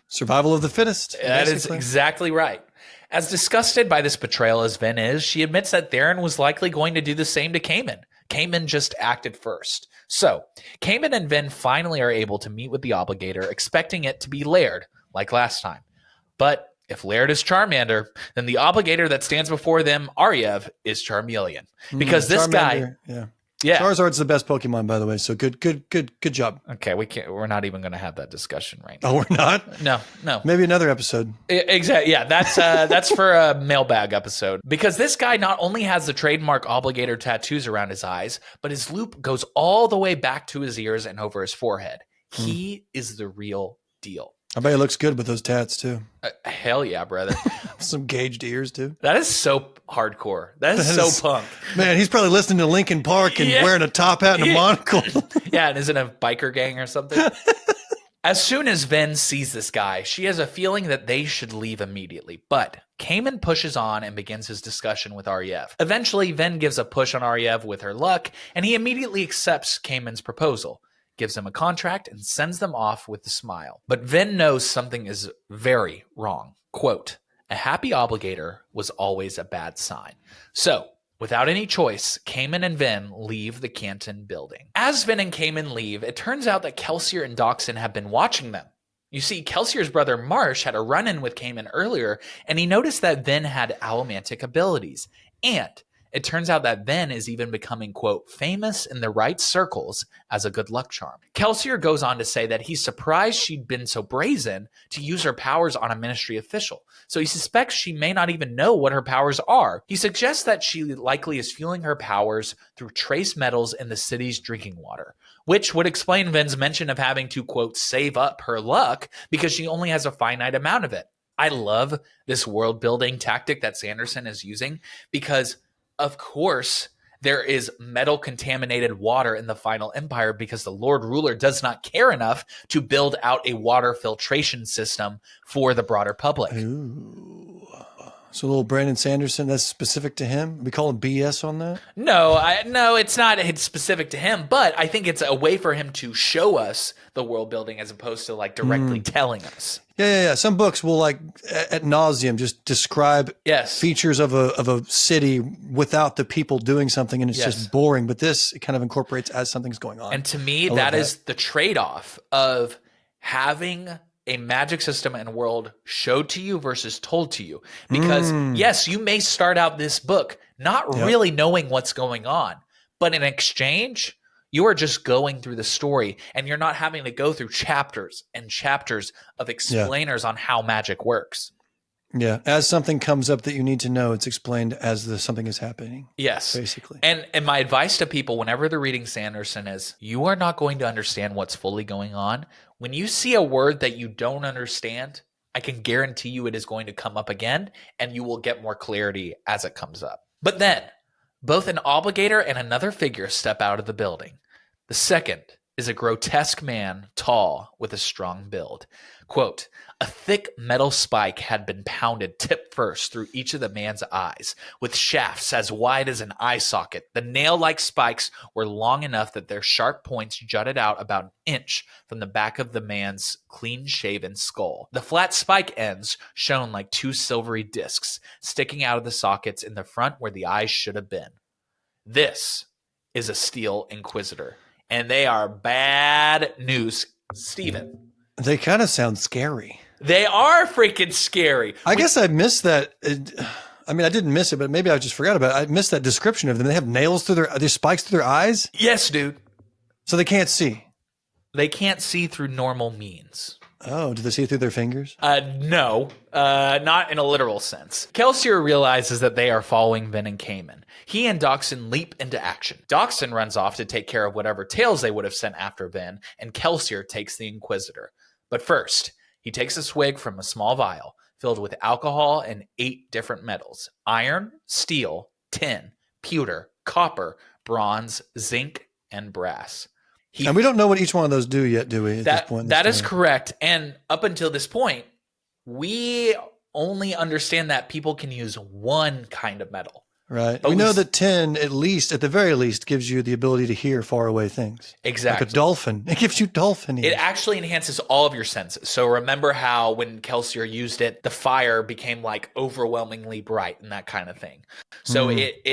survival of the fittest. That is exactly right. As disgusted by this betrayal as Ven is, she admits that Theron was likely going to do the same to Cayman. Cayman just acted first. So, Cayman and Ven finally are able to meet with the obligator, expecting it to be Laird, like last time. But if Laird is Charmander, then the obligator that stands before them, Aryev, is Charmeleon. Because this guy... Yeah. Charizard's the best Pokemon, by the way. So good job. Okay, we're not even going to have that discussion right now. Oh, we're not? No. Maybe another episode. Exactly. Yeah, that's for a mailbag episode. Because this guy not only has the trademark obligator tattoos around his eyes, but his loop goes all the way back to his ears and over his forehead. He is the real deal. I bet he looks good with those tats, too. Hell yeah, brother. Some gauged ears, too. That is so hardcore. That is so punk. Man, he's probably listening to Linkin Park and wearing a top hat and a monocle. Yeah, and is in a biker gang or something. As soon as Ven sees this guy, she has a feeling that they should leave immediately. But Cayman pushes on and begins his discussion with Aryev. Eventually, Ven gives a push on Aryev with her luck, and he immediately accepts Cayman's proposal, gives them a contract, and sends them off with a smile. But Ven knows something is very wrong. Quote, "A happy obligator was always a bad sign." So, without any choice, Cayman and Ven leave the Canton building. As Ven and Cayman leave, it turns out that Kelsier and Doxson have been watching them. You see, Kelsier's brother Marsh had a run-in with Cayman earlier, and he noticed that Ven had allomantic abilities. And it turns out that Ven is even becoming, quote, famous in the right circles as a good luck charm. Kelsier goes on to say that he's surprised she'd been so brazen to use her powers on a Ministry official. So he suspects she may not even know what her powers are. He suggests that she likely is fueling her powers through trace metals in the city's drinking water, which would explain Ven's mention of having to, quote, save up her luck because she only has a finite amount of it. I love this world building tactic that Sanderson is using because, of course, there is metal contaminated water in the Final Empire because the Lord Ruler does not care enough to build out a water filtration system for the broader public. Ooh. So little Brandon Sanderson, that's specific to him? We call him BS on that? No, it's not. It's specific to him, but I think it's a way for him to show us the world building as opposed to like directly telling us. Yeah. Some books will like ad nauseum just describe features of a city without the people doing something, and it's just boring. But this, it kind of incorporates as something's going on. And to me, that is the trade-off of having a magic system and world showed to you versus told to you. Because yes, you may start out this book not really knowing what's going on, but in exchange, you are just going through the story and you're not having to go through chapters and chapters of explainers on how magic works. Yeah. As something comes up that you need to know, it's explained as something is happening. Yes. Basically. And my advice to people whenever they're reading Sanderson is you are not going to understand what's fully going on. When you see a word that you don't understand, I can guarantee you it is going to come up again and you will get more clarity as it comes up. But then, both an obligator and another figure step out of the building. The second is a grotesque man, tall, with a strong build. Quote, a thick metal spike had been pounded tip first through each of the man's eyes, with shafts as wide as an eye socket. The nail-like spikes were long enough that their sharp points jutted out about an inch from the back of the man's clean-shaven skull. The flat spike ends shone like two silvery discs, sticking out of the sockets in the front where the eyes should have been. This is a Steel Inquisitor, and they are bad news. Steven. They kind of sound scary. They are freaking scary. I guess I missed that. I mean, I didn't miss it, but maybe I just forgot about it. I missed that description of them. They have nails through their spikes through their eyes? Yes, dude. So they can't see? They can't see through normal means. Oh, do they see through their fingers? No, not in a literal sense. Kelsier realizes that they are following Vin and Cayman. He and Doxson leap into action. Doxson runs off to take care of whatever tales they would have sent after Vin, and Kelsier takes the Inquisitor. But first, he takes a swig from a small vial filled with alcohol and 8 different metals: iron, steel, tin, pewter, copper, bronze, zinc, and brass. And we don't know what each one of those do yet, do we? At this point, that is correct. And up until this point, we only understand that people can use one kind of metal. Right. But we know that tin, at the very least, gives you the ability to hear faraway things. Exactly. Like a dolphin. It gives you dolphin ears. It actually enhances all of your senses. So remember how when Kelsier used it, the fire became like overwhelmingly bright and that kind of thing. So it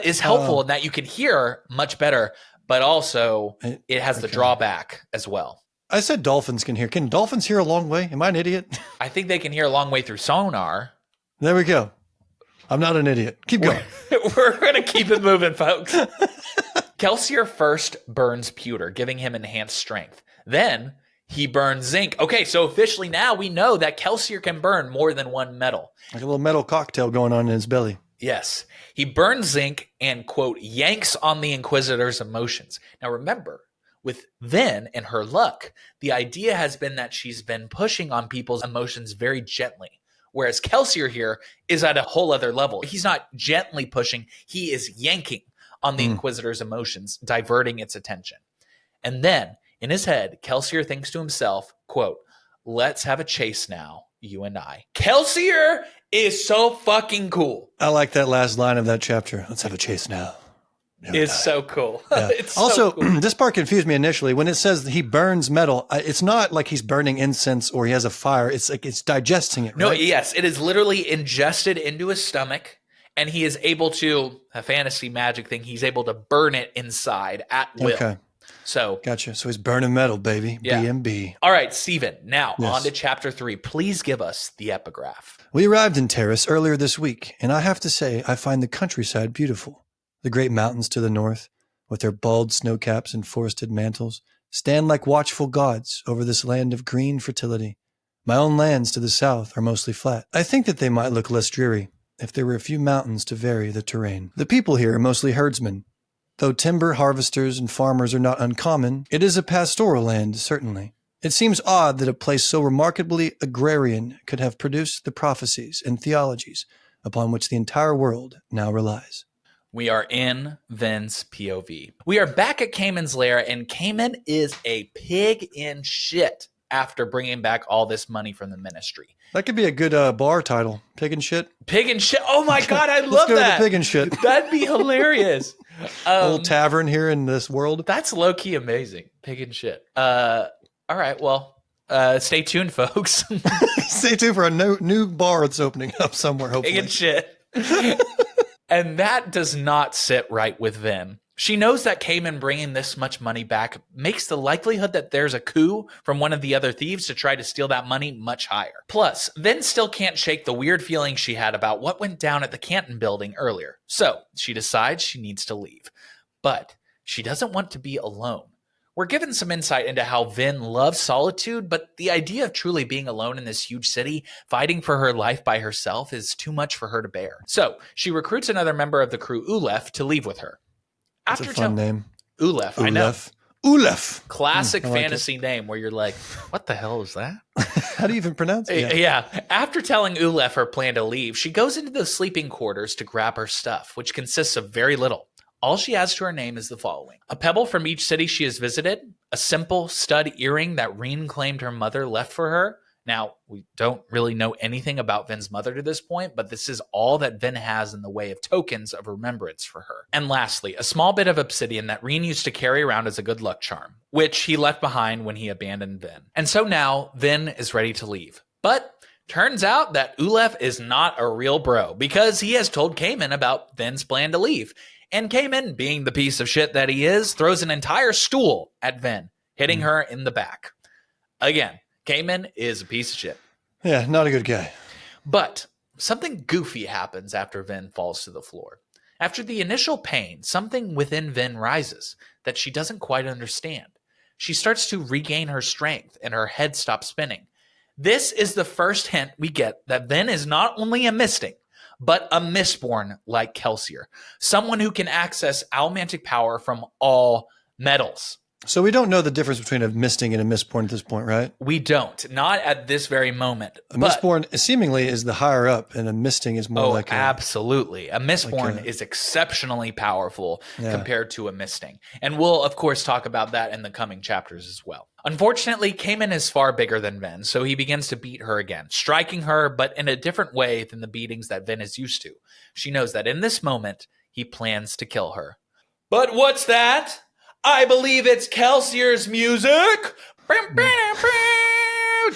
is helpful in that you can hear much better, but also it has the drawback as well. I said dolphins can hear. Can dolphins hear a long way? Am I an idiot? I think they can hear a long way through sonar. There we go. I'm not an idiot. Keep going. We're going to keep it moving, folks. Kelsier first burns pewter, giving him enhanced strength. Then he burns zinc. Okay, so officially now we know that Kelsier can burn more than one metal. Like a little metal cocktail going on in his belly. Yes. He burns zinc and, quote, yanks on the Inquisitor's emotions. Now remember, with Vin and her luck, the idea has been that she's been pushing on people's emotions very gently. Whereas Kelsier here is at a whole other level. He's not gently pushing. He is yanking on the Inquisitor's emotions, diverting its attention. And then, in his head, Kelsier thinks to himself, quote, let's have a chase now, you and I. Kelsier is so fucking cool. I like that last line of that chapter. Let's have a chase now. It's so cool. Yeah. It's also, so cool. This part confused me initially. When it says he burns metal, it's not like he's burning incense or he has a fire. It's like it's digesting it, right? No, yes. It is literally ingested into his stomach, and he is able to, a fantasy magic thing, he's able to burn it inside at will. Okay. So gotcha. So he's burning metal, baby. Yeah. BMB. All right, Steven. Now, on to chapter 3. Please give us the epigraph. We arrived in Terrace earlier this week, and I have to say I find the countryside beautiful. The great mountains to the north, with their bald snow caps and forested mantles, stand like watchful gods over this land of green fertility. My own lands to the south are mostly flat. I think that they might look less dreary if there were a few mountains to vary the terrain. The people here are mostly herdsmen. Though timber harvesters and farmers are not uncommon, it is a pastoral land, certainly. It seems odd that a place so remarkably agrarian could have produced the prophecies and theologies upon which the entire world now relies. We are in Vin's POV. We are back at Cayman's lair, and Cayman is a pig in shit after bringing back all this money from the ministry. That could be a good bar title. Pig and shit. Pig and shit. Oh my God, I love Let's go that. To the pig and shit. That'd be hilarious. Little tavern here in this world. That's low-key amazing. Pig and shit. All right, well, stay tuned, folks. Stay tuned for a new bar that's opening up somewhere, hopefully. Pig and shit. And that does not sit right with Vin. She knows that Cayman bringing this much money back makes the likelihood that there's a coup from one of the other thieves to try to steal that money much higher. Plus, Vin still can't shake the weird feeling she had about what went down at the Canton building earlier. So she decides she needs to leave. But she doesn't want to be alone. We're given some insight into how Vin loves solitude, but the idea of truly being alone in this huge city, fighting for her life by herself, is too much for her to bear. So she recruits another member of the crew, Ulef, to leave with her. That's a fun name. Ulef, I know. Ulef. Classic fantasy name where you're like, what the hell is that? How do you even pronounce it? Yeah. After telling Ulef her plan to leave, she goes into the sleeping quarters to grab her stuff, which consists of very little. All she adds to her name is the following: a pebble from each city she has visited, a simple stud earring that Reen claimed her mother left for her. Now, we don't really know anything about Vin's mother to this point, but this is all that Vin has in the way of tokens of remembrance for her. And lastly, a small bit of obsidian that Reen used to carry around as a good luck charm, which he left behind when he abandoned Vin. And so now, Vin is ready to leave. But turns out that Ulef is not a real bro, because he has told Cayman about Vin's plan to leave. And Cayman, being the piece of shit that he is, throws an entire stool at Vin, hitting her in the back. Again, Cayman is a piece of shit. Yeah, not a good guy. But something goofy happens after Vin falls to the floor. After the initial pain, something within Vin rises that she doesn't quite understand. She starts to regain her strength and her head stops spinning. This is the first hint we get that Vin is not only a Mystic, but a Mistborn like Kelsier. Someone who can access allomantic power from all metals. So we don't know the difference between a Misting and a Mistborn at this point, right? We don't. Not at this very moment. A Mistborn seemingly is the higher up, and a Misting is more like a... absolutely. A Mistborn is exceptionally powerful compared to a Misting. And we'll, of course, talk about that in the coming chapters as well. Unfortunately, Cayman is far bigger than Vin, so he begins to beat her again, striking her, but in a different way than the beatings that Vin is used to. She knows that in this moment, he plans to kill her. But what's that? I believe it's Kelsier's music.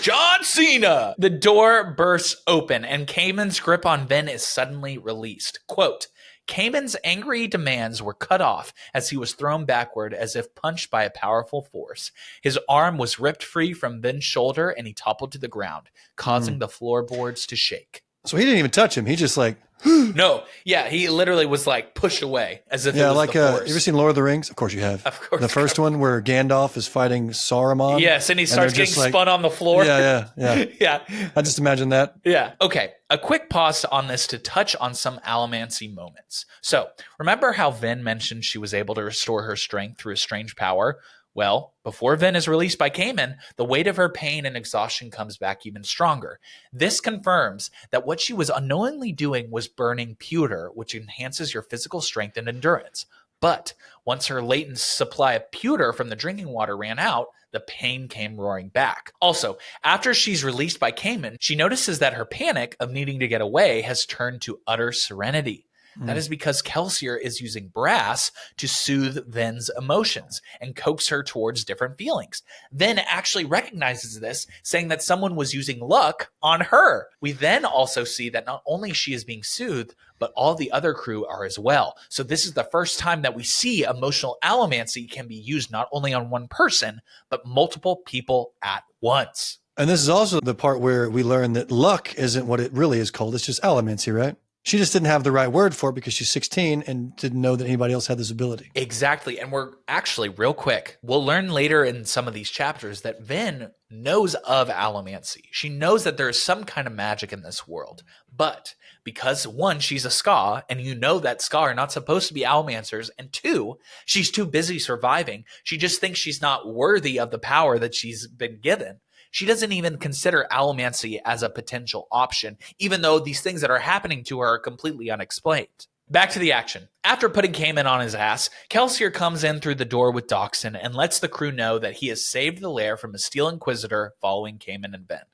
John Cena. The door bursts open and Cayman's grip on Vin is suddenly released. Quote, Cayman's angry demands were cut off as he was thrown backward as if punched by a powerful force. His arm was ripped free from Vin's shoulder and he toppled to the ground, causing the floorboards to shake. So he didn't even touch him. He just like... No, yeah, he literally was like pushed away as if it was like the Force. You ever seen Lord of the Rings? Of course you have. Of course. The first one where Gandalf is fighting Saruman. Yes, and he starts getting spun on the floor. Yeah. Yeah. I just imagine that. Yeah. Okay. A quick pause on this to touch on some allomancy moments. So remember how Vin mentioned she was able to restore her strength through a strange power? Well, before Vin is released by Cayman, the weight of her pain and exhaustion comes back even stronger. This confirms that what she was unknowingly doing was burning pewter, which enhances your physical strength and endurance. But once her latent supply of pewter from the drinking water ran out, the pain came roaring back. Also, after she's released by Cayman, she notices that her panic of needing to get away has turned to utter serenity. That is because Kelsier is using brass to soothe Vin's emotions and coax her towards different feelings. Vin actually recognizes this, saying that someone was using luck on her. We then also see that not only she is being soothed, but all the other crew are as well. So this is the first time that we see emotional allomancy can be used not only on one person, but multiple people at once. And this is also the part where we learn that luck isn't what it really is called. It's just allomancy, right? She just didn't have the right word for it because she's 16 and didn't know that anybody else had this ability. Exactly. And we're actually real quick. We'll learn later in some of these chapters that Vin knows of allomancy. She knows that there is some kind of magic in this world. But because one, she's a Ska, and you know that Ska are not supposed to be allomancers. And two, she's too busy surviving. She just thinks she's not worthy of the power that she's been given. She doesn't even consider allomancy as a potential option, even though these things that are happening to her are completely unexplained. Back to the action. After putting Cayman on his ass, Kelsier comes in through the door with Doxson and lets the crew know that he has saved the lair from a Steel Inquisitor following Cayman and Ben.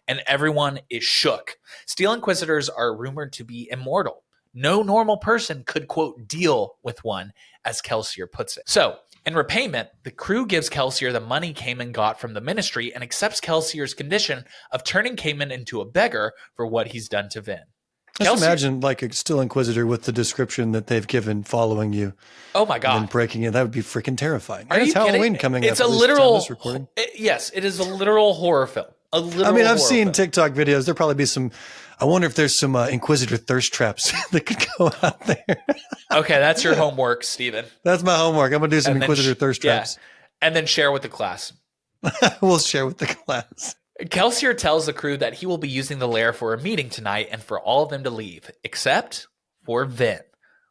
And everyone is shook. Steel Inquisitors are rumored to be immortal. No normal person could, quote, deal with one, as Kelsier puts it. So, in repayment, the crew gives Kelsier the money Cayman got from the ministry and accepts Kelsier's condition of turning Cayman into a beggar for what he's done to Vin. Just imagine like a Steel Inquisitor with the description that they've given following you. Oh my God. And breaking it. That would be freaking terrifying. Are you Halloween kidding? coming It's up. It's a literal, yes, it is a literal horror film. I've seen TikTok videos. There'll probably be some, I wonder if there's some Inquisitor thirst traps that could go out there. Okay, that's your homework, Steven. That's my homework. I'm going to do some Inquisitor thirst traps. and then share with the class. We'll share with the class. Kelsier tells the crew that he will be using the lair for a meeting tonight and for all of them to leave, except for Vin.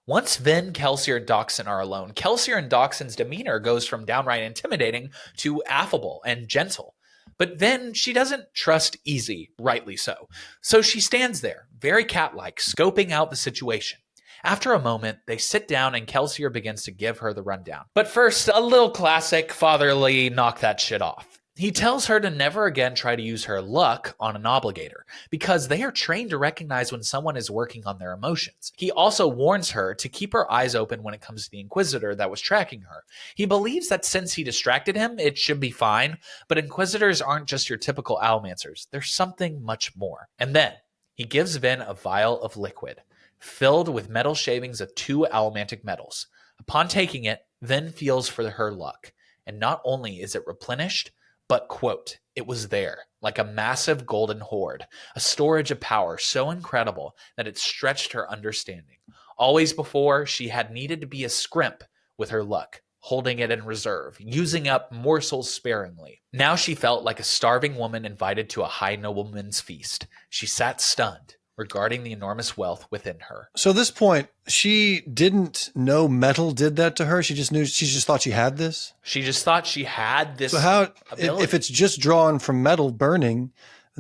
Once Vin, Kelsier, and Dachshund are alone, Kelsier and Dachshund's demeanor goes from downright intimidating to affable and gentle. But then she doesn't trust Easy, rightly so. So she stands there, very cat-like, scoping out the situation. After a moment, they sit down and Kelsier begins to give her the rundown. But first, a little classic fatherly knock that shit off. He tells her to never again try to use her luck on an obligator, because they are trained to recognize when someone is working on their emotions. He also warns her to keep her eyes open when it comes to the Inquisitor that was tracking her. He believes that since he distracted him, it should be fine, but Inquisitors aren't just your typical Allomancers. There's something much more. And then, he gives Vin a vial of liquid, filled with metal shavings of 2 allomantic metals. Upon taking it, Vin feels for her luck, and not only is it replenished, but, quote, it was there, like a massive golden hoard, a storage of power so incredible that it stretched her understanding. Always before, she had needed to be a scrimp with her luck, holding it in reserve, using up morsels sparingly. Now she felt like a starving woman invited to a high nobleman's feast. She sat stunned, regarding the enormous wealth within her. So at this point, she didn't know metal did that to her. She just thought she had this. She just thought she had this. So how, ability. if it's just drawn from metal burning,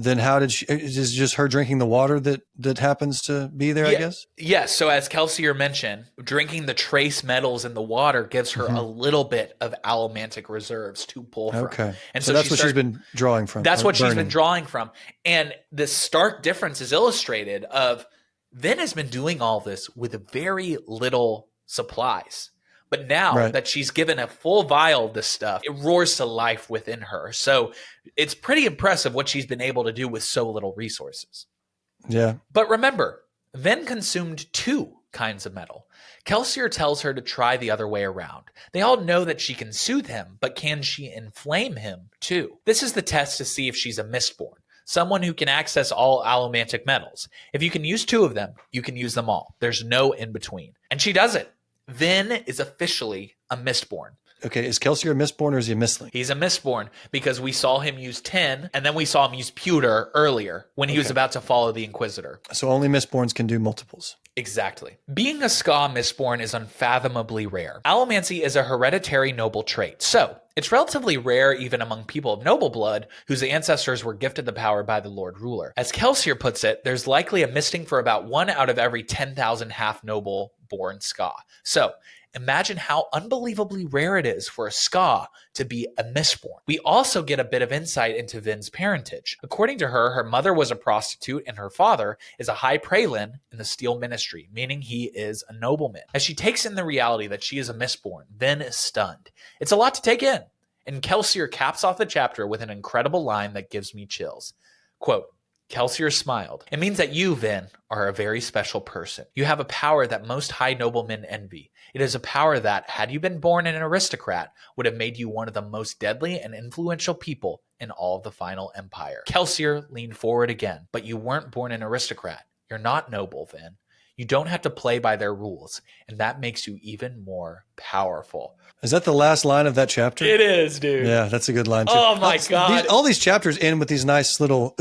then how did she, is it just her drinking the water that happens to be there, I guess? Yes. So as Kelsier mentioned, drinking the trace metals in the water gives her a little bit of allomantic reserves to pull from. Okay. And so that's what she's been drawing from. That's what burning. she's been drawing from. And the stark difference is illustrated of Vin has been doing all this with very little supplies. But now that she's given a full vial of this stuff, it roars to life within her. So it's pretty impressive what she's been able to do with so little resources. Yeah. But remember, Vin consumed 2 kinds of metal. Kelsier tells her to try the other way around. They all know that she can soothe him, but can she inflame him too? This is the test to see if she's a Mistborn, someone who can access all allomantic metals. If you can use 2 of them, you can use them all. There's no in between. And she does it. Vin is officially a Mistborn. Okay, is Kelsier a Mistborn or is he a Mistling? He's a Mistborn because we saw him use 10, and then we saw him use Pewter earlier when he was about to follow the Inquisitor. So only Mistborns can do multiples. Exactly. Being a Ska Mistborn is unfathomably rare. Allomancy is a hereditary noble trait, so it's relatively rare even among people of noble blood whose ancestors were gifted the power by the Lord Ruler. As Kelsier puts it, there's likely a misting for about 1 out of every 10,000 half-noble born Ska. So imagine how unbelievably rare it is for a Ska to be a Mistborn. We also get a bit of insight into Vin's parentage. According to her, her mother was a prostitute and her father is a high praelin in the Steel Ministry, meaning he is a nobleman. As she takes in the reality that she is a Mistborn, Vin is stunned. It's a lot to take in. And Kelsier caps off the chapter with an incredible line that gives me chills. Quote, Kelsier smiled. It means that you, Vin, are a very special person. You have a power that most high noblemen envy. It is a power that, had you been born an aristocrat, would have made you one of the most deadly and influential people in all of the final empire. Kelsier leaned forward again. But you weren't born an aristocrat. You're not noble, Vin. You don't have to play by their rules, and that makes you even more powerful. Is that the last line of that chapter? It is, dude. Yeah, that's a good line, too. Oh, my God. All these chapters end with these nice little,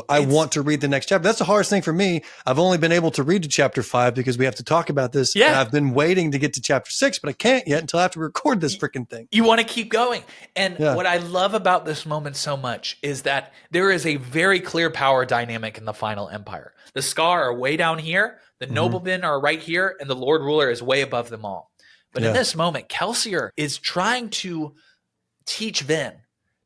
I want to read the next chapter. That's the hardest thing for me. I've only been able to read to chapter 5 because we have to talk about this. Yeah. And I've been waiting to get to chapter 6, but I can't yet until after we record this freaking thing. You want to keep going. And what I love about this moment so much is that there is a very clear power dynamic in the final empire. The Ska are way down here, the noblemen are right here, and the Lord Ruler is way above them all. But in this moment, Kelsier is trying to teach Vin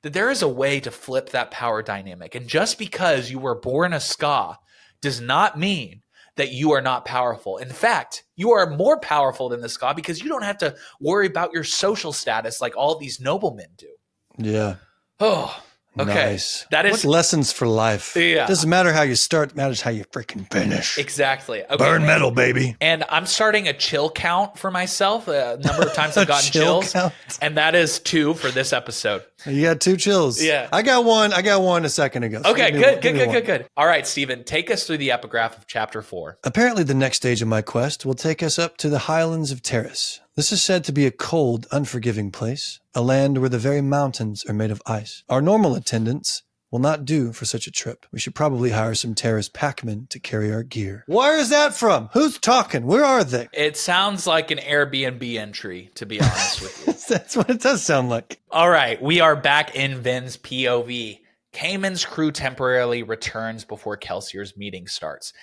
that there is a way to flip that power dynamic. And just because you were born a Ska does not mean that you are not powerful. In fact, you are more powerful than the Ska because you don't have to worry about your social status like all these noblemen do. Yeah. Oh, okay. Nice. That is what lessons for life. Yeah. Doesn't matter how you start, it matters how you freaking finish. Exactly. Okay. Burn metal, baby. And I'm starting a chill count for myself. A number of times I've gotten chills. Count. And that is 2 for this episode. You got 2 chills. Yeah. I got one a second ago. So Okay, give me one. good. All right, Stephen, take us through the epigraph of chapter 4. Apparently, the next stage of my quest will take us up to the highlands of Terrace, This is said to be a cold, unforgiving place, a land where the very mountains are made of ice. Our normal attendants will not do for such a trip. We should probably hire some terrorist packmen to carry our gear. Where is that from? Who's talking? Where are they? It sounds like an Airbnb entry, to be honest with you. That's what it does sound like. All right, we are back in Vin's POV. Cayman's crew temporarily returns before Kelsier's meeting starts.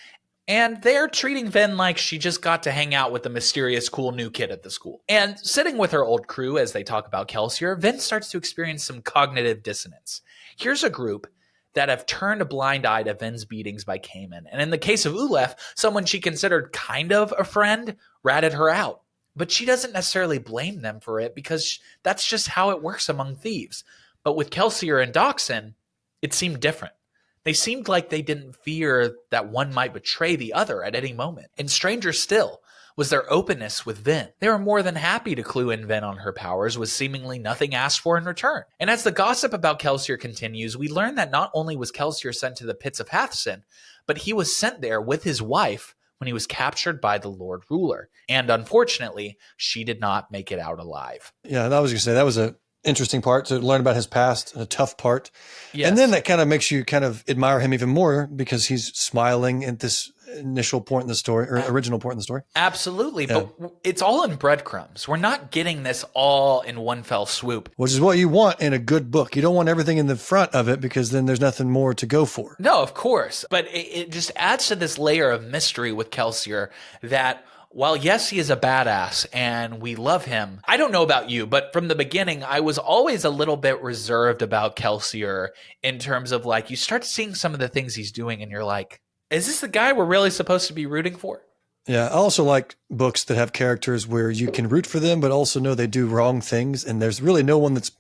And they're treating Vin like she just got to hang out with the mysterious cool new kid at the school. And sitting with her old crew as they talk about Kelsier, Vin starts to experience some cognitive dissonance. Here's a group that have turned a blind eye to Vin's beatings by Cayman. And in the case of Ulef, someone she considered kind of a friend ratted her out. But she doesn't necessarily blame them for it because that's just how it works among thieves. But with Kelsier and Doxson, it seemed different. They seemed like they didn't fear that one might betray the other at any moment. And stranger still was their openness with Vin. They were more than happy to clue in Vin on her powers with seemingly nothing asked for in return. And as the gossip about Kelsier continues, we learn that not only was Kelsier sent to the pits of Hathsin, but he was sent there with his wife when he was captured by the Lord Ruler. And unfortunately, she did not make it out alive. Yeah, I was going to say that was a interesting part to learn about his past, a tough part. Yes. And then that kind of makes you kind of admire him even more because he's smiling at this initial point in the story or original point in the story. Absolutely. Yeah. But it's all in breadcrumbs. We're not getting this all in one fell swoop. Which is what you want in a good book. You don't want everything in the front of it because then there's nothing more to go for. No, of course. But it just adds to this layer of mystery with Kelsier that while yes, he is a badass and we love him, I don't know about you, but from the beginning, I was always a little bit reserved about Kelsier in terms of like, you start seeing some of the things he's doing and you're like, is this the guy we're really supposed to be rooting for? Yeah, I also like books that have characters where you can root for them, but also know they do wrong things. And there's really no one that's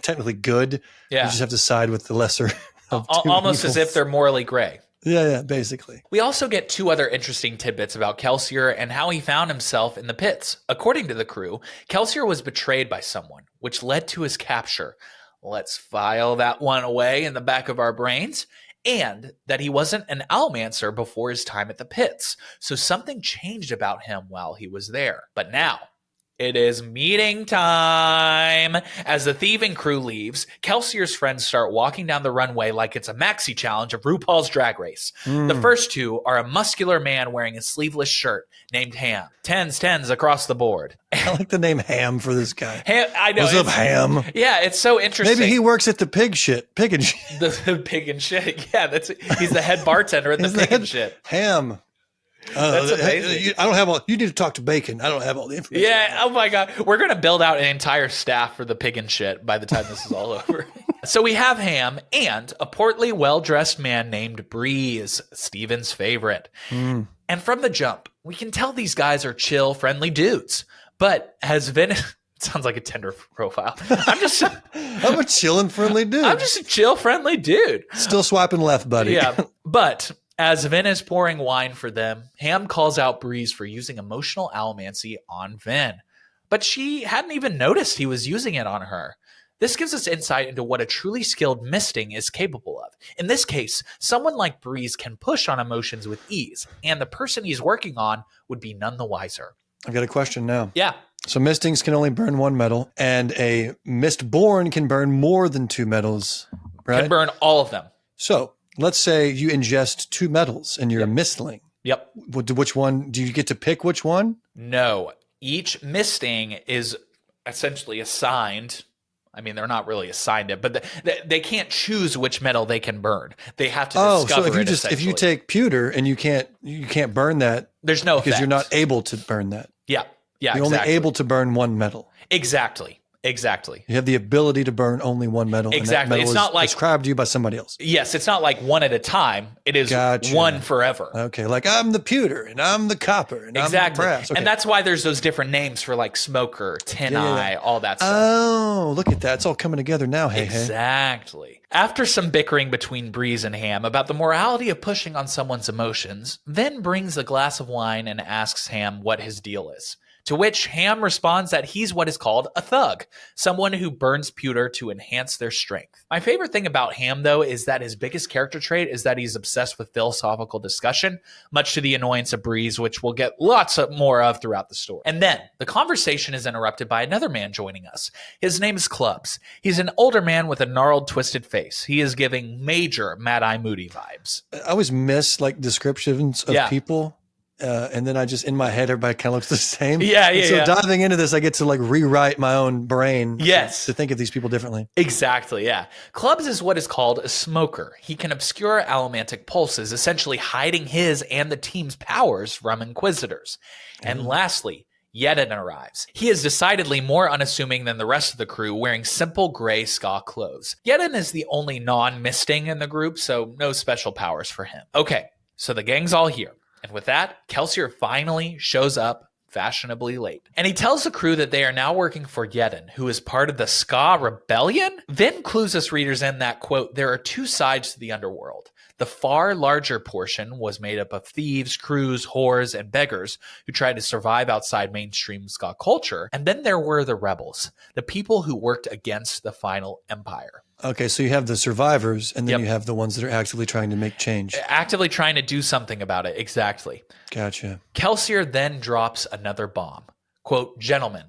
technically good. Yeah. You just have to side with the lesser of two almost evils. as if they're morally gray. Yeah, basically. We also get two other interesting tidbits about Kelsier and how he found himself in the pits. According to the crew, Kelsier was betrayed by someone, which led to his capture. Let's file that one away in the back of our brains. And that he wasn't an Almancer before his time at the pits. So something changed about him while he was there. But now, it is meeting time. As the thieving crew leaves, Kelsier's friends start walking down the runway like it's a maxi challenge of RuPaul's Drag Race. The first two are a muscular man wearing a sleeveless shirt named Ham. Tens across the board. I like the name Ham for this guy. Ham, I know. What's up, Ham? Yeah, it's so interesting. Maybe he works at the pig and shit. The pig and shit. Yeah, he's the head bartender at the pig and shit. Ham. That's amazing. I don't have all. You need to talk to Bacon. I don't have all the information. Yeah. Oh my God. We're gonna build out an entire staff for the pig and shit by the time this is all over. So we have Ham and a portly, well-dressed man named Breeze, Steven's favorite. And from the jump, we can tell these guys are chill, friendly dudes. But as Vin, it sounds like a Tinder profile. I'm a chill and friendly dude. I'm just a chill, friendly dude. Still swiping left, buddy. Yeah. But as Vin is pouring wine for them, Ham calls out Breeze for using emotional allomancy on Vin. But she hadn't even noticed he was using it on her. This gives us insight into what a truly skilled misting is capable of. In this case, someone like Breeze can push on emotions with ease, and the person he's working on would be none the wiser. I've got a question now. Yeah. So mistings can only burn one metal, and a Mistborn can burn more than two metals, right? Can burn all of them. So let's say you ingest two metals and you're a mistling. Yep. Which one? Do you get to pick which one? No. Each misting is essentially assigned. I mean, they're not really assigned it, but they can't choose which metal they can burn. They have to discover so if you take pewter and you can't burn that, there's no because effect. you're not able to burn that. Yeah. You're only able to burn one metal. Exactly. You have the ability to burn only one metal. Exactly. And that metal it's not like prescribed to you by somebody else. Yes, it's not like one at a time. It is one forever. Okay, like I'm the pewter and I'm the copper and I'm the brass. Okay. And that's why there's those different names for like smoker, tin eye, all that stuff. Oh, look at that. It's all coming together now. Exactly. After some bickering between Breeze and Ham about the morality of pushing on someone's emotions, Vin brings a glass of wine and asks Ham what his deal is. To which Ham responds that he's what is called a thug, someone who burns pewter to enhance their strength. My favorite thing about Ham, though, is that his biggest character trait is that he's obsessed with philosophical discussion, much to the annoyance of Breeze, which we'll get lots more of throughout the story. And then the conversation is interrupted by another man joining us. His name is Clubs. He's an older man with a gnarled, twisted face. He is giving major Mad Eye Moody vibes. I always miss like descriptions of people. And then I just, in my head, everybody kind of looks the same. So diving into this, I get to like rewrite my own brain to think of these people differently. Exactly, yeah. Clubs is what is called a smoker. He can obscure allomantic pulses, essentially hiding his and the team's powers from Inquisitors. And lastly, Yedin arrives. He is decidedly more unassuming than the rest of the crew, wearing simple gray ska clothes. Yedin is the only non-misting in the group, so no special powers for him. Okay, so the gang's all here. And with that, Kelsier finally shows up fashionably late. And he tells the crew that they are now working for Yedin, who is part of the Ska Rebellion. Vin clues us readers in that, quote, there are two sides to the underworld. The far larger portion was made up of thieves, crews, whores, and beggars who tried to survive outside mainstream ska culture. And then there were the rebels, the people who worked against the final empire. Okay, so you have the survivors, and then you have the ones that are actively trying to make change. Actively trying to do something about it, exactly. Gotcha. Kelsier then drops another bomb. Quote, gentlemen,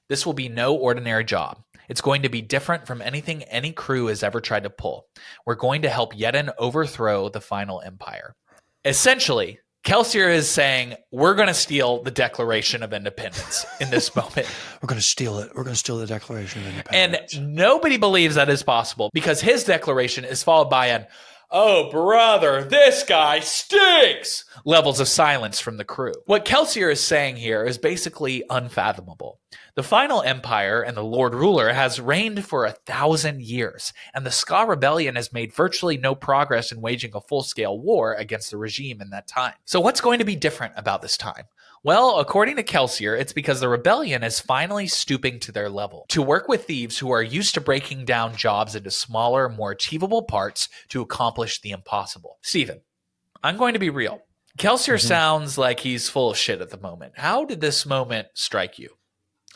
this will be no ordinary job. It's going to be different from anything any crew has ever tried to pull. We're going to help Yedin overthrow the final empire. Essentially, Kelsier is saying, we're going to steal the Declaration of Independence in this moment. We're going to steal it. We're going to steal the Declaration of Independence. And nobody believes that is possible because his declaration is followed by an, oh, brother, this guy stinks, levels of silence from the crew. What Kelsier is saying here is basically unfathomable. The final empire and the Lord Ruler has reigned for 1,000 years, and the Ska Rebellion has made virtually no progress in waging a full-scale war against the regime in that time. So what's going to be different about this time? Well, according to Kelsier, it's because the rebellion is finally stooping to their level, to work with thieves who are used to breaking down jobs into smaller, more achievable parts to accomplish the impossible. Stephen, I'm going to be real. Kelsier sounds like he's full of shit at the moment. How did this moment strike you?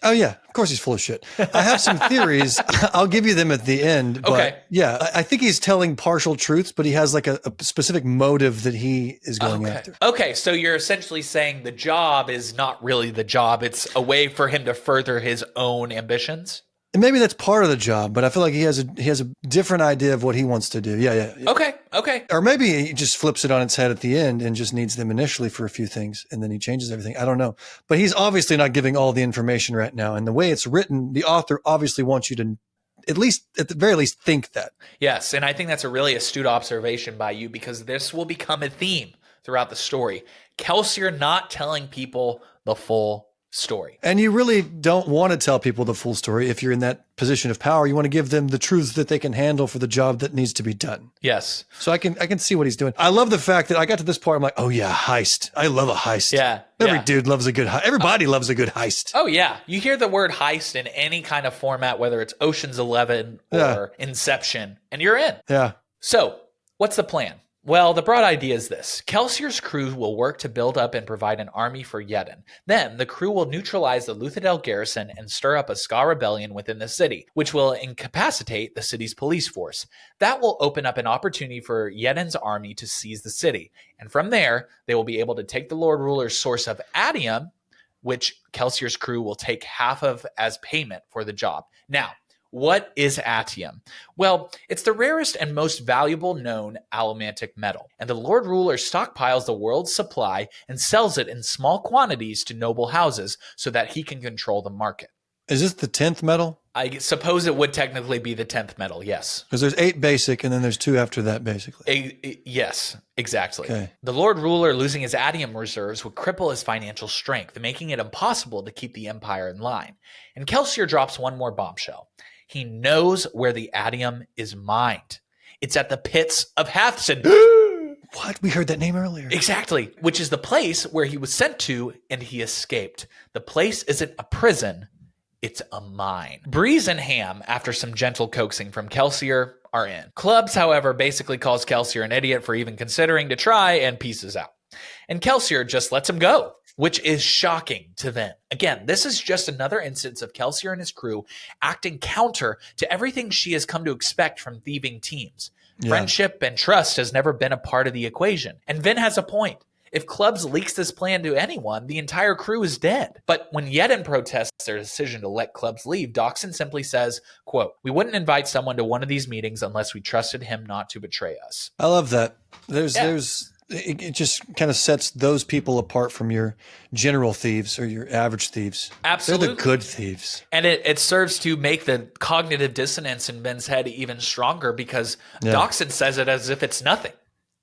Oh, yeah. Of course he's full of shit. I have some theories. I'll give you them at the end. But okay. Yeah, I think he's telling partial truths, but he has like a specific motive that he is going after. Okay, so you're essentially saying the job is not really the job. It's a way for him to further his own ambitions? And maybe that's part of the job, but I feel like he has a different idea of what he wants to do. Yeah. Okay. Or maybe he just flips it on its head at the end and just needs them initially for a few things, and then he changes everything. I don't know. But he's obviously not giving all the information right now. And the way it's written, the author obviously wants you to at the very least think that. Yes, and I think that's a really astute observation by you because this will become a theme throughout the story. Kelsier not telling people the full story. And you really don't want to tell people the full story if you're in that position of power. You want to give them the truths that they can handle for the job that needs to be done. Yes. So I can see what he's doing. I love the fact that I got to this part, I'm like, oh yeah, heist. I love a heist. Yeah. Every dude loves a good heist. Everybody loves a good heist. Oh yeah. You hear the word heist in any kind of format, whether it's Ocean's 11 or Inception, and you're in. Yeah. So what's the plan? Well, the broad idea is this. Kelsier's crew will work to build up and provide an army for Yedin. Then, the crew will neutralize the Luthadel garrison and stir up a Ska rebellion within the city, which will incapacitate the city's police force. That will open up an opportunity for Yedin's army to seize the city. And from there, they will be able to take the Lord Ruler's source of adium, which Kelsier's crew will take half of as payment for the job. Now, what is atium? Well, it's the rarest and most valuable known allomantic metal, and the Lord Ruler stockpiles the world's supply and sells it in small quantities to noble houses so that he can control the market. Is this the 10th metal? I suppose it would technically be the 10th metal, yes. Because there's 8 basic, and then there's 2 after that, basically. Yes, exactly. Okay. The Lord Ruler losing his adium reserves would cripple his financial strength, making it impossible to keep the empire in line. And Kelsier drops one more bombshell. He knows where the adium is mined. It's at the pits of Hathsin. What? We heard that name earlier. Exactly. Which is the place where he was sent to and he escaped. The place isn't a prison. It's a mine. Breeze and Ham, after some gentle coaxing from Kelsier, are in. Clubs, however, basically calls Kelsier an idiot for even considering to try and pieces out. And Kelsier just lets him go. which is shocking to Vin. Again, this is just another instance of Kelsier and his crew acting counter to everything she has come to expect from thieving teams. Yeah. Friendship and trust has never been a part of the equation. And Vin has a point. If Clubs leaks this plan to anyone, the entire crew is dead. But when Yedin protests their decision to let Clubs leave, Dockson simply says, quote, "We wouldn't invite someone to one of these meetings unless we trusted him not to betray us." I love that. It just kind of sets those people apart from your general thieves or your average thieves. Absolutely. They're the good thieves. And it serves to make the cognitive dissonance in Vin's head even stronger because Dockson says it as if it's nothing.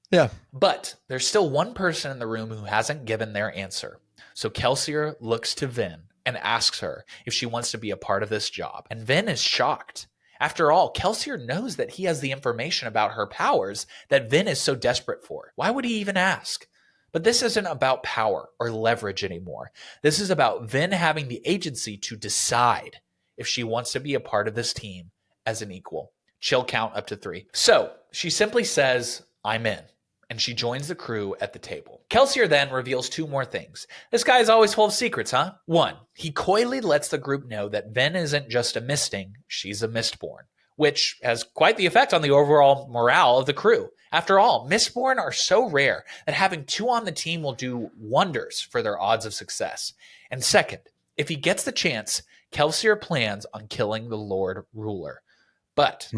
Yeah. But there's still one person in the room who hasn't given their answer. So Kelsier looks to Vin and asks her if she wants to be a part of this job. And Vin is shocked. After all, Kelsier knows that he has the information about her powers that Vin is so desperate for. Why would he even ask? But this isn't about power or leverage anymore. This is about Vin having the agency to decide if she wants to be a part of this team as an equal. She'll count up to 3. So she simply says, "I'm in." And she joins the crew at the table. Kelsier then reveals 2 more things. This guy is always full of secrets, huh? 1, he coyly lets the group know that Vin isn't just a Misting, she's a Mistborn, which has quite the effect on the overall morale of the crew. After all, Mistborn are so rare that having 2 on the team will do wonders for their odds of success. And second, if he gets the chance, Kelsier plans on killing the Lord Ruler. But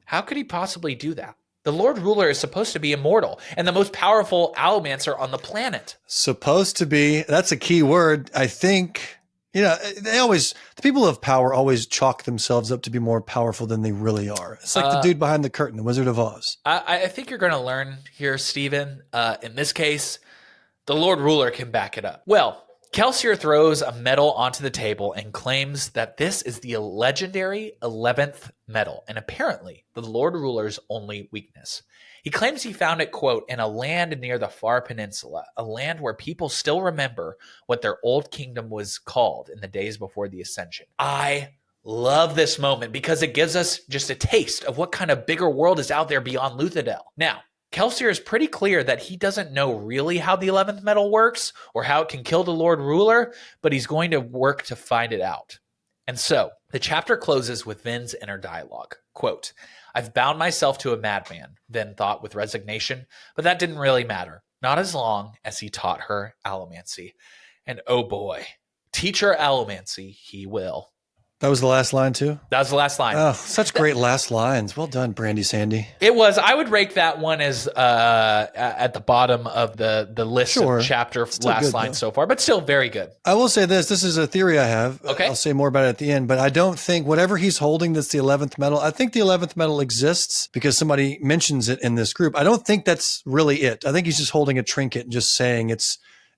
how could he possibly do that? The Lord Ruler is supposed to be immortal and the most powerful allomancer on the planet. Supposed to be. That's a key word. I think, the people of power always chalk themselves up to be more powerful than they really are. It's like the dude behind the curtain, the Wizard of Oz. I think you're going to learn here, Stephen. In this case, the Lord Ruler can back it up. Well, Kelsier throws a medal onto the table and claims that this is the legendary 11th medal, and apparently the Lord Ruler's only weakness. He claims he found it, quote, in a land near the far peninsula, a land where people still remember what their old kingdom was called in the days before the Ascension. I love this moment because it gives us just a taste of what kind of bigger world is out there beyond Luthadel. Now, Kelsier is pretty clear that he doesn't know really how the 11th medal works or how it can kill the Lord Ruler, but he's going to work to find it out. And so, the chapter closes with Vin's inner dialogue. Quote, "I've bound myself to a madman," Vin thought with resignation, but that didn't really matter. Not as long as he taught her allomancy. And oh boy, teach her allomancy he will. That was the last line too? That was the last line. Oh, such great last lines. Well done, Brandy Sandy. It was. I would rank that one as at the bottom of the list of chapter Still last good, line though. so far, but still very good. I will say this. This is a theory I have. Okay. I'll say more about it at the end, but I don't think whatever he's holding that's the 11th medal, I think the 11th medal exists because somebody mentions it in this group. I don't think that's really it. I think he's just holding a trinket and just saying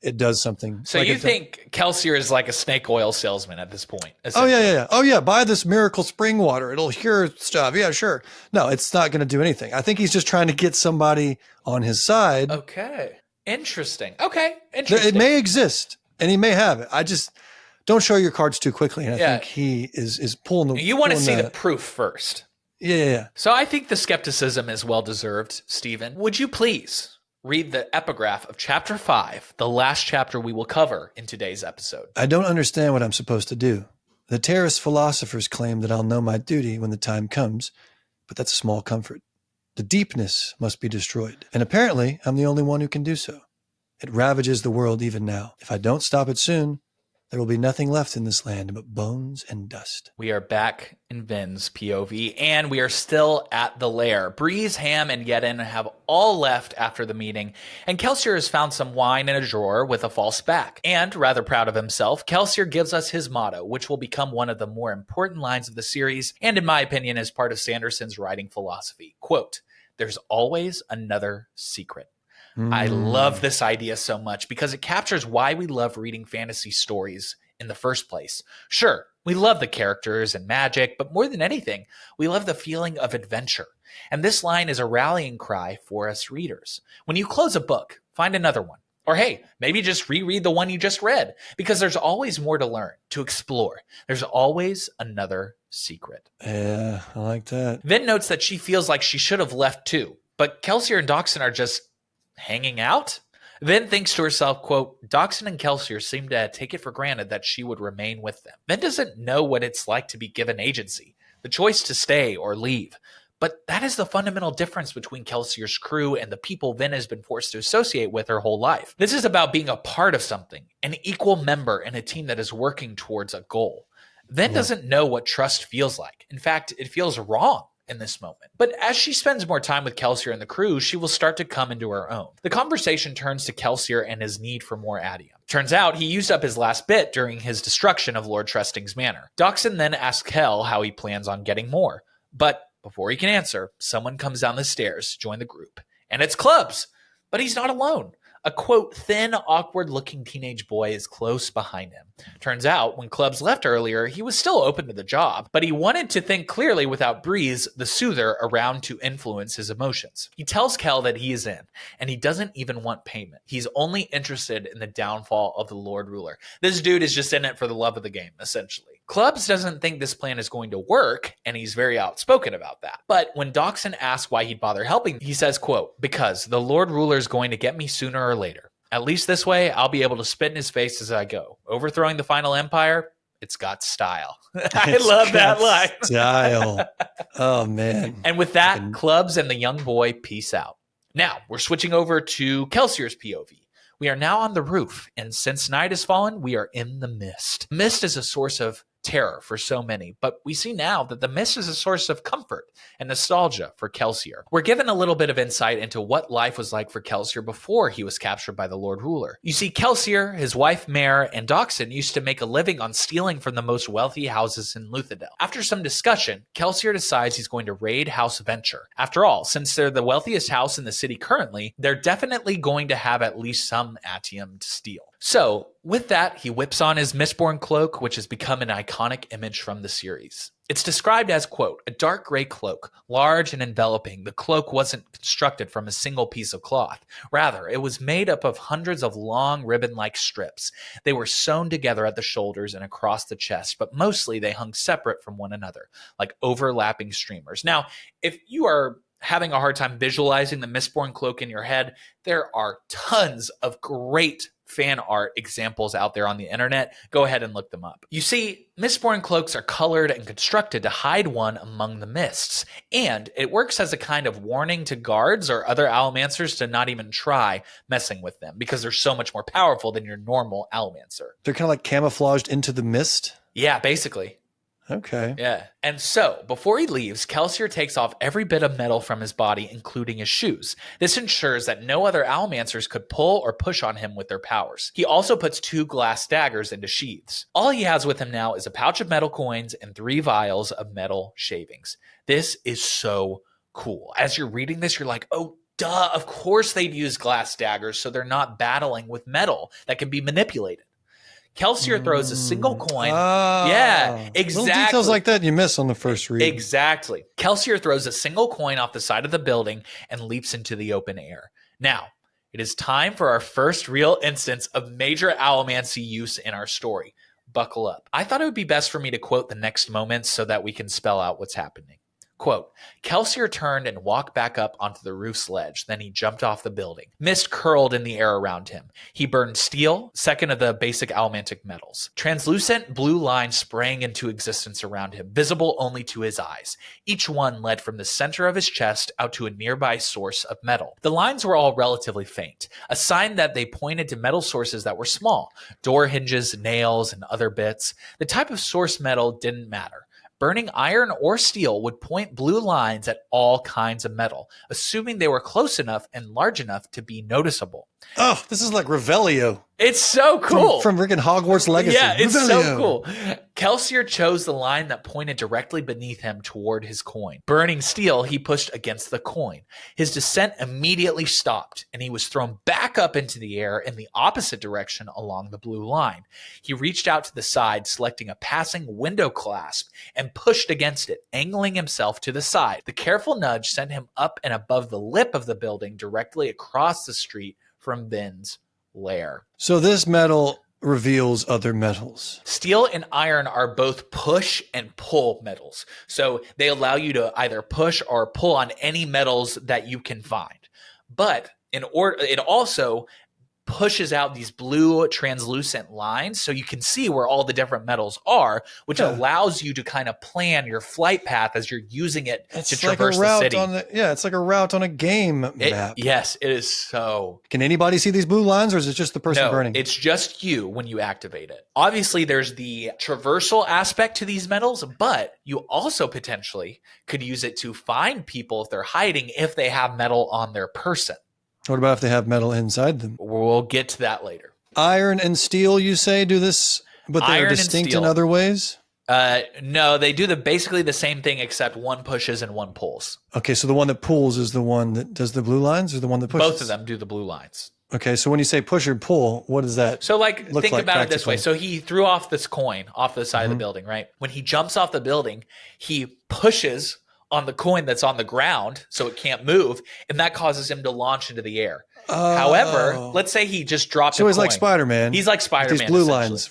it does something. So you think Kelsier is like a snake oil salesman at this point? Oh, yeah. Oh, yeah. Buy this miracle spring water. It'll cure stuff. Yeah, sure. No, it's not going to do anything. I think he's just trying to get somebody on his side. Okay. Interesting. Okay. Interesting. It may exist, and he may have it. I just don't show your cards too quickly. And I think he is pulling the. You want to see the proof first. Yeah. So I think the skepticism is well-deserved, Stephen. Would you please read the epigraph of Chapter 5, the last chapter we will cover in today's episode? I don't understand what I'm supposed to do. The terrorist philosophers claim that I'll know my duty when the time comes, but that's a small comfort. The deepness must be destroyed, and apparently I'm the only one who can do so. It ravages the world even now. If I don't stop it soon, there will be nothing left in this land but bones and dust. We are back in Vin's POV, and we are still at the lair. Breeze, Ham, and Yedin have all left after the meeting, and Kelsier has found some wine in a drawer with a false back. And, rather proud of himself, Kelsier gives us his motto, which will become one of the more important lines of the series, and in my opinion is part of Sanderson's writing philosophy. Quote, "There's always another secret." I love this idea so much because it captures why we love reading fantasy stories in the first place. Sure, we love the characters and magic, but more than anything, we love the feeling of adventure. And this line is a rallying cry for us readers. When you close a book, find another one. Or hey, maybe just reread the one you just read, because there's always more to learn, to explore. There's always another secret. Yeah, I like that. Vin notes that she feels like she should have left too, but Kelsier and Dockson are just hanging out? Vin thinks to herself, quote, Dockson and Kelsier seem to take it for granted that she would remain with them. Vin doesn't know what it's like to be given agency, the choice to stay or leave. But that is the fundamental difference between Kelsier's crew and the people Vin has been forced to associate with her whole life. This is about being a part of something, an equal member in a team that is working towards a goal. Vin doesn't know what trust feels like. In fact, it feels wrong in this moment. But as she spends more time with Kelsier and the crew, she will start to come into her own. The conversation turns to Kelsier and his need for more adium. Turns out he used up his last bit during his destruction of Lord Trusting's manor. Dockson then asks Kel how he plans on getting more. But before he can answer, someone comes down the stairs to join the group. And it's Clubs. But he's not alone. A, quote, thin, awkward-looking teenage boy is close behind him. Turns out, when Clubs left earlier, he was still open to the job, but he wanted to think clearly without Breeze, the soother, around to influence his emotions. He tells Kel that he is in, and he doesn't even want payment. He's only interested in the downfall of the Lord Ruler. This dude is just in it for the love of the game, essentially. Clubs doesn't think this plan is going to work, and he's very outspoken about that. But when Dockson asks why he'd bother helping, he says, quote, because the Lord Ruler is going to get me sooner or later. At least this way, I'll be able to spit in his face as I go. Overthrowing the final empire, it's got style. I love that line. Style. Oh, man. And with that, Clubs and the young boy peace out. Now, we're switching over to Kelsier's POV. We are now on the roof, and since night has fallen, we are in the mist. Mist is a source of terror for so many, but we see now that the mist is a source of comfort and nostalgia for Kelsier. We're given a little bit of insight into what life was like for Kelsier before he was captured by the Lord Ruler. You see, Kelsier, his wife Mare, and Dockson used to make a living on stealing from the most wealthy houses in Luthadel. After some discussion, Kelsier decides he's going to raid House Venture. After all, since they're the wealthiest house in the city currently, they're definitely going to have at least some atium to steal. So, with that, he whips on his Mistborn cloak, which has become an iconic image from the series. It's described as, quote, a dark gray cloak, large and enveloping. The cloak wasn't constructed from a single piece of cloth. Rather, it was made up of hundreds of long ribbon-like strips. They were sewn together at the shoulders and across the chest, but mostly they hung separate from one another, like overlapping streamers. Now, if you are having a hard time visualizing the Mistborn cloak in your head, there are tons of great fan art examples out there on the internet. Go ahead and look them up. You see, Mistborn cloaks are colored and constructed to hide one among the mists, and it works as a kind of warning to guards or other Allomancers to not even try messing with them because they're so much more powerful than your normal Allomancer. They're kind of like camouflaged into the mist? Yeah, basically. Okay. Yeah. And so, before he leaves, Kelsier takes off every bit of metal from his body, including his shoes. This ensures that no other Allomancers could pull or push on him with their powers. He also puts 2 glass daggers into sheaths. All he has with him now is a pouch of metal coins and 3 vials of metal shavings. This is so cool. As you're reading this, you're like, oh, duh, of course they'd use glass daggers so they're not battling with metal that can be manipulated. Kelsier throws a single coin. Yeah, exactly. Little details like that you miss on the first read. Exactly. Kelsier throws a single coin off the side of the building and leaps into the open air. Now, it is time for our first real instance of major allomancy use in our story. Buckle up. I thought it would be best for me to quote the next moments so that we can spell out what's happening. Quote, Kelsier turned and walked back up onto the roof's ledge. Then he jumped off the building. Mist curled in the air around him. He burned steel, second of the basic allomantic metals. Translucent blue lines sprang into existence around him, visible only to his eyes. Each one led from the center of his chest out to a nearby source of metal. The lines were all relatively faint, a sign that they pointed to metal sources that were small, door hinges, nails, and other bits. The type of source metal didn't matter. Burning iron or steel would point blue lines at all kinds of metal, assuming they were close enough and large enough to be noticeable. Oh, this is like Revelio. It's so cool. From Rick and Hogwarts Legacy. Yeah, it's Revelio. so cool. Kelsier chose the line that pointed directly beneath him toward his coin. Burning steel, he pushed against the coin. His descent immediately stopped, and he was thrown back up into the air in the opposite direction along the blue line. He reached out to the side, selecting a passing window clasp, and pushed against it, angling himself to the side. The careful nudge sent him up and above the lip of the building, directly across the street from Vin's lair. So this metal reveals other metals. Steel and iron are both push and pull metals. So they allow you to either push or pull on any metals that you can find. But it also pushes out these blue translucent lines so you can see where all the different metals are, which allows you to kind of plan your flight path as you're using it to traverse the city. It's like a route on a game map. Yes, it is so. Can anybody see these blue lines, or is it just the person burning? It's just you when you activate it. Obviously, there's the traversal aspect to these metals, but you also potentially could use it to find people if they're hiding, if they have metal on their person. What about if they have metal inside them? We'll get to that later. Iron and steel, you say, do this, but they're distinct in other ways? No, they do basically the same thing, except one pushes and one pulls. Okay, so the one that pulls is the one that does the blue lines, or the one that pushes? Both of them do the blue lines. Okay, so when you say push or pull, what does that So think about it this way. So he threw off this coin off the side of the building, right? When he jumps off the building, he pushes on the coin that's on the ground so it can't move, and that causes him to launch into the air. However, let's say he just dropped a coin. So he's like Spider-Man. He's like Spider-Man. These blue lines.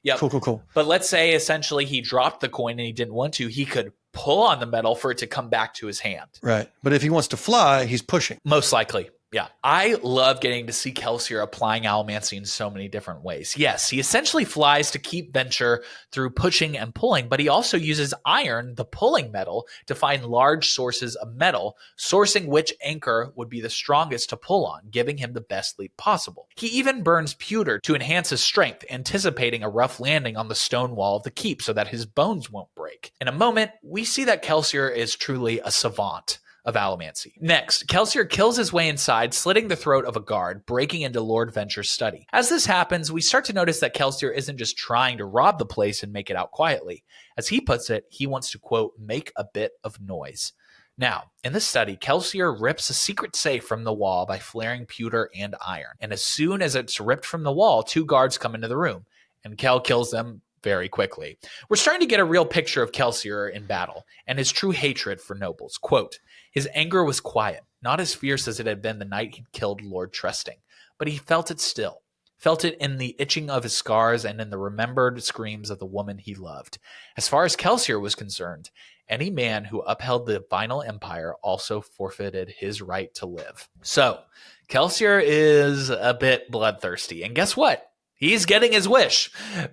Yep. Cool. But let's say essentially he dropped the coin and he didn't want to. He could pull on the metal for it to come back to his hand. Right. But if he wants to fly, he's pushing. Most likely. Yeah. I love getting to see Kelsier applying allomancy in so many different ways. Yes, he essentially flies to keep venture through pushing and pulling, but he also uses iron, the pulling metal, to find large sources of metal, sourcing which anchor would be the strongest to pull on, giving him the best leap possible. He even burns pewter to enhance his strength, anticipating a rough landing on the stone wall of the keep so that his bones won't break. In a moment, we see that Kelsier is truly a savant of allomancy. Next, Kelsier kills his way inside, slitting the throat of a guard, breaking into Lord Venture's study. As this happens, we start to notice that Kelsier isn't just trying to rob the place and make it out quietly. As he puts it, he wants to, quote, make a bit of noise. Now, in this study, Kelsier rips a secret safe from the wall by flaring pewter and iron. And as soon as it's ripped from the wall, 2 guards come into the room, and Kel kills them very quickly. We're starting to get a real picture of Kelsier in battle and his true hatred for nobles. Quote, his anger was quiet, not as fierce as it had been the night he'd killed Lord Trusting, but he felt it still. Felt it in the itching of his scars and in the remembered screams of the woman he loved. As far as Kelsier was concerned, any man who upheld the final empire also forfeited his right to live. So, Kelsier is a bit bloodthirsty. And guess what? He's getting his wish,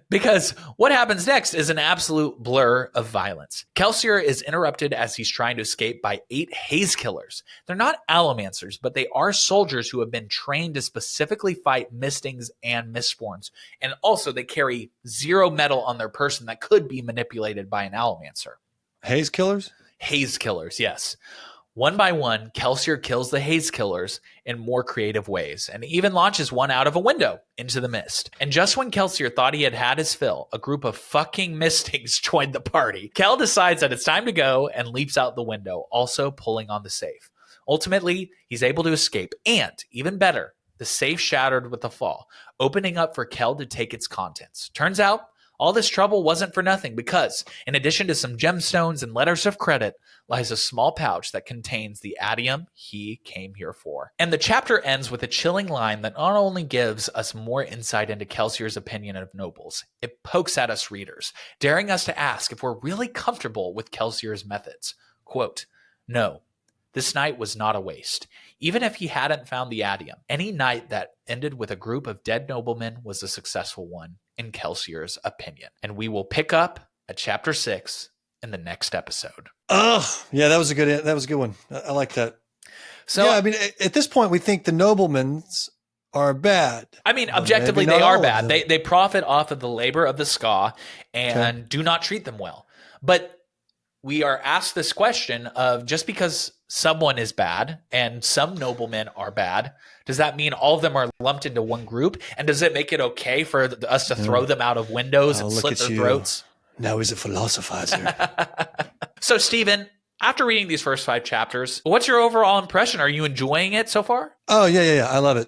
because what happens next is an absolute blur of violence. Kelsier is interrupted as he's trying to escape by 8 haze killers. They're not allomancers, but they are soldiers who have been trained to specifically fight mistings and mistborns. And also they carry 0 metal on their person that could be manipulated by an allomancer. Haze killers? Haze killers, yes. One by one, Kelsier kills the haze killers in more creative ways, and even launches one out of a window into the mist. And just when Kelsier thought he had had his fill, a group of fucking mistings joined the party. Kel decides that it's time to go and leaps out the window, also pulling on the safe. Ultimately, he's able to escape, and, even better, the safe shattered with the fall, opening up for Kel to take its contents. Turns out, all this trouble wasn't for nothing, because, in addition to some gemstones and letters of credit, lies a small pouch that contains the adium he came here for. And the chapter ends with a chilling line that not only gives us more insight into Kelsier's opinion of nobles, it pokes at us readers, daring us to ask if we're really comfortable with Kelsier's methods. Quote, no, this night was not a waste. Even if he hadn't found the adium, any night that ended with a group of dead noblemen was a successful one, in Kelsier's opinion. And we will pick up at chapter 6 in the next episode. Oh, yeah, that was a good one. I like that. So, yeah, I mean, at this point, we think the noblemen are bad. I mean, objectively, they are bad. They profit off of the labor of the ska and do not treat them well. But we are asked this question of, just because someone is bad and some noblemen are bad, does that mean all of them are lumped into one group? And does it make it okay for us to throw them out of windows and slit their throats? Now he's a philosophizer. So, Stephen, after reading these first 5 chapters, what's your overall impression? Are you enjoying it so far? Oh, yeah. I love it.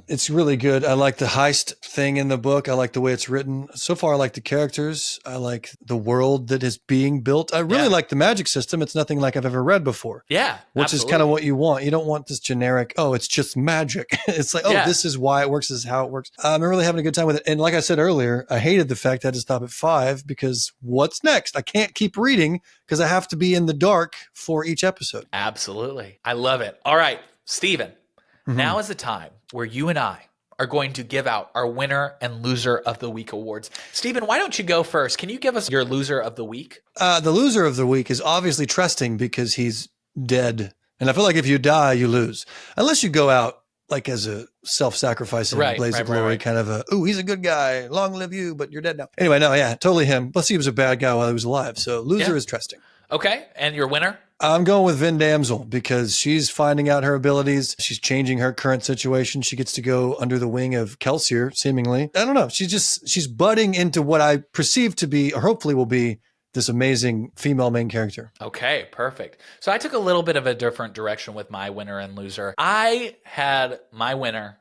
It's really good. I like the heist thing in the book. I like the way it's written. So far, I like the characters. I like the world that is being built. I really like the magic system. It's nothing like I've ever read before. Yeah, which is kind of what you want. You don't want this generic, it's just magic. It's like, this is why it works. This is how it works. I'm really having a good time with it. And like I said earlier, I hated the fact I had to stop at 5 because what's next? I can't keep reading because I have to be in the dark for each episode. Absolutely. I love it. All right, Stephen. Now is the time where you and I are going to give out our winner and loser of the week awards. Stephen, why don't you go first? Can you give us your loser of the week? The loser of the week is obviously Trusting because he's dead. And I feel like if you die, you lose. Unless you go out like as a self-sacrificing blaze of glory kind of ooh, he's a good guy. Long live you, but you're dead now. Anyway, no, yeah, totally him. Plus he was a bad guy while he was alive. So loser is Trusting. Okay. And your winner? I'm going with Vin Damsel because she's finding out her abilities. She's changing her current situation. She gets to go under the wing of Kelsier, seemingly. I don't know. She's budding into what I perceive to be, or hopefully will be, this amazing female main character. Okay, perfect. So I took a little bit of a different direction with my winner and loser. I had my winner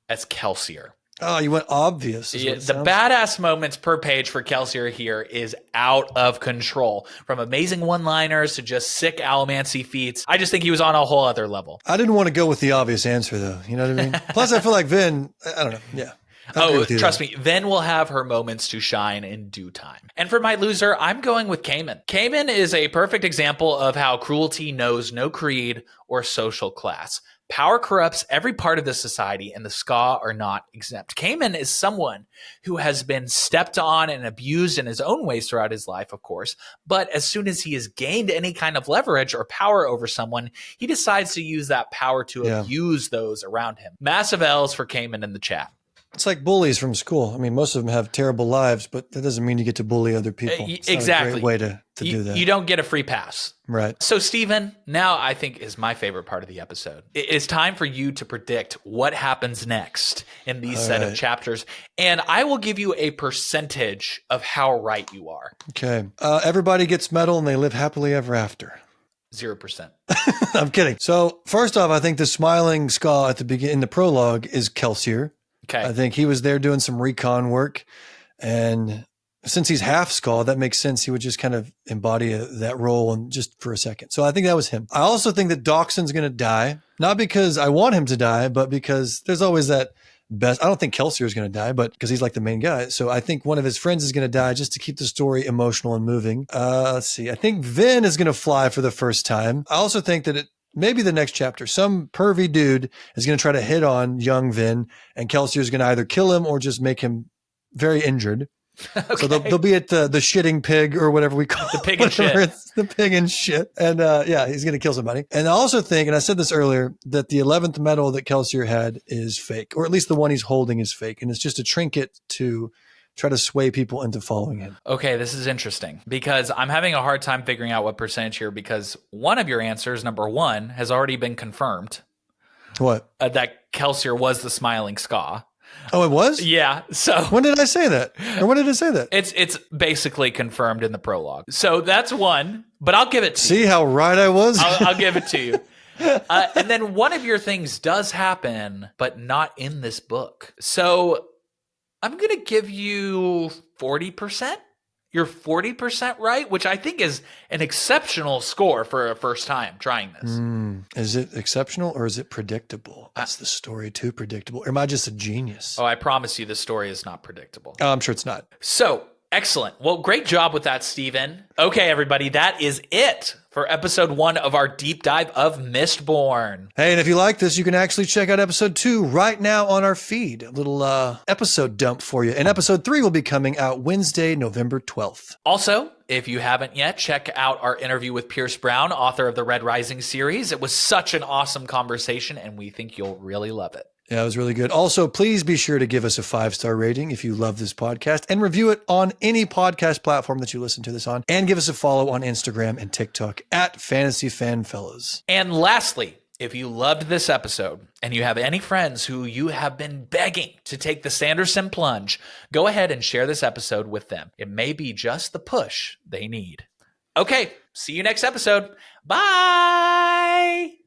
as Kelsier. Oh, you went obvious. The badass moments per page for Kelsier here is out of control. From amazing one-liners to just sick allomancy feats. I just think he was on a whole other level. I didn't want to go with the obvious answer, though. You know what I mean? Plus, I feel like Vin, I don't know. Yeah. Trust me, Vin will have her moments to shine in due time. And for my loser, I'm going with Cayman. Cayman is a perfect example of how cruelty knows no creed or social class. Power corrupts every part of the society, and the Ska are not exempt. Cayman is someone who has been stepped on and abused in his own ways throughout his life, of course. But as soon as he has gained any kind of leverage or power over someone, he decides to use that power to abuse those around him. Massive L's for Cayman in the chat. It's like bullies from school. I mean, most of them have terrible lives, but that doesn't mean you get to bully other people. It's exactly. not a great way to do that. You don't get a free pass. Right. So, Stephen, now I think is my favorite part of the episode. It is time for you to predict what happens next in these set of chapters. And I will give you a percentage of how right you are. Okay. Everybody gets medal and they live happily ever after. 0%. I'm kidding. So, first off, I think the smiling Ska at the beginning in the prologue is Kelsier. Okay. I think he was there doing some recon work. And since he's half Ska, that makes sense. He would just kind of embody that role and just for a second. So I think that was him. I also think that Dachshund's going to die, not because I want him to die, but because there's always that best. I don't think Kelsier is going to die, but because he's like the main guy. So I think one of his friends is going to die just to keep the story emotional and moving. Let's see. I think Vin is going to fly for the first time. I also think that maybe the next chapter, some pervy dude is going to try to hit on young Vin, and Kelsier is going to either kill him or just make him very injured. Okay. So they'll be at the shitting pig or whatever we call the pig and shit. It's the pig and shit. And he's going to kill somebody. And I also think, and I said this earlier, that the 11th medal that Kelsier had is fake, or at least the one he's holding is fake. And it's just a trinket to try to sway people into following him. Okay, this is interesting because I'm having a hard time figuring out what percentage here because one of your answers, number one, has already been confirmed. What? That Kelsier was the smiling Ska. Oh, it was? Yeah. So when did I say that? Or when did I say that? It's basically confirmed in the prologue. So that's one, but I'll give it to you. See how right I was? I'll give it to you. And then one of your things does happen, but not in this book. So I'm going to give you 40%. You're 40% right, which I think is an exceptional score for a first time trying this. Is it exceptional or is it predictable? Is the story too predictable? Or am I just a genius? Oh, I promise you the story is not predictable. Oh, I'm sure it's not. So, excellent. Well, great job with that, Stephen. Okay, everybody, that is it for episode 1 of our deep dive of Mistborn. Hey, and if you like this, you can actually check out episode 2 right now on our feed. A little episode dump for you. And episode 3 will be coming out Wednesday, November 12th. Also, if you haven't yet, check out our interview with Pierce Brown, author of the Red Rising series. It was such an awesome conversation, and we think you'll really love it. Yeah, it was really good. Also, please be sure to give us a 5-star rating if you love this podcast and review it on any podcast platform that you listen to this on. And give us a follow on Instagram and TikTok at Fantasy Fanfellas. And lastly, if you loved this episode and you have any friends who you have been begging to take the Sanderson plunge, go ahead and share this episode with them. It may be just the push they need. Okay, see you next episode. Bye!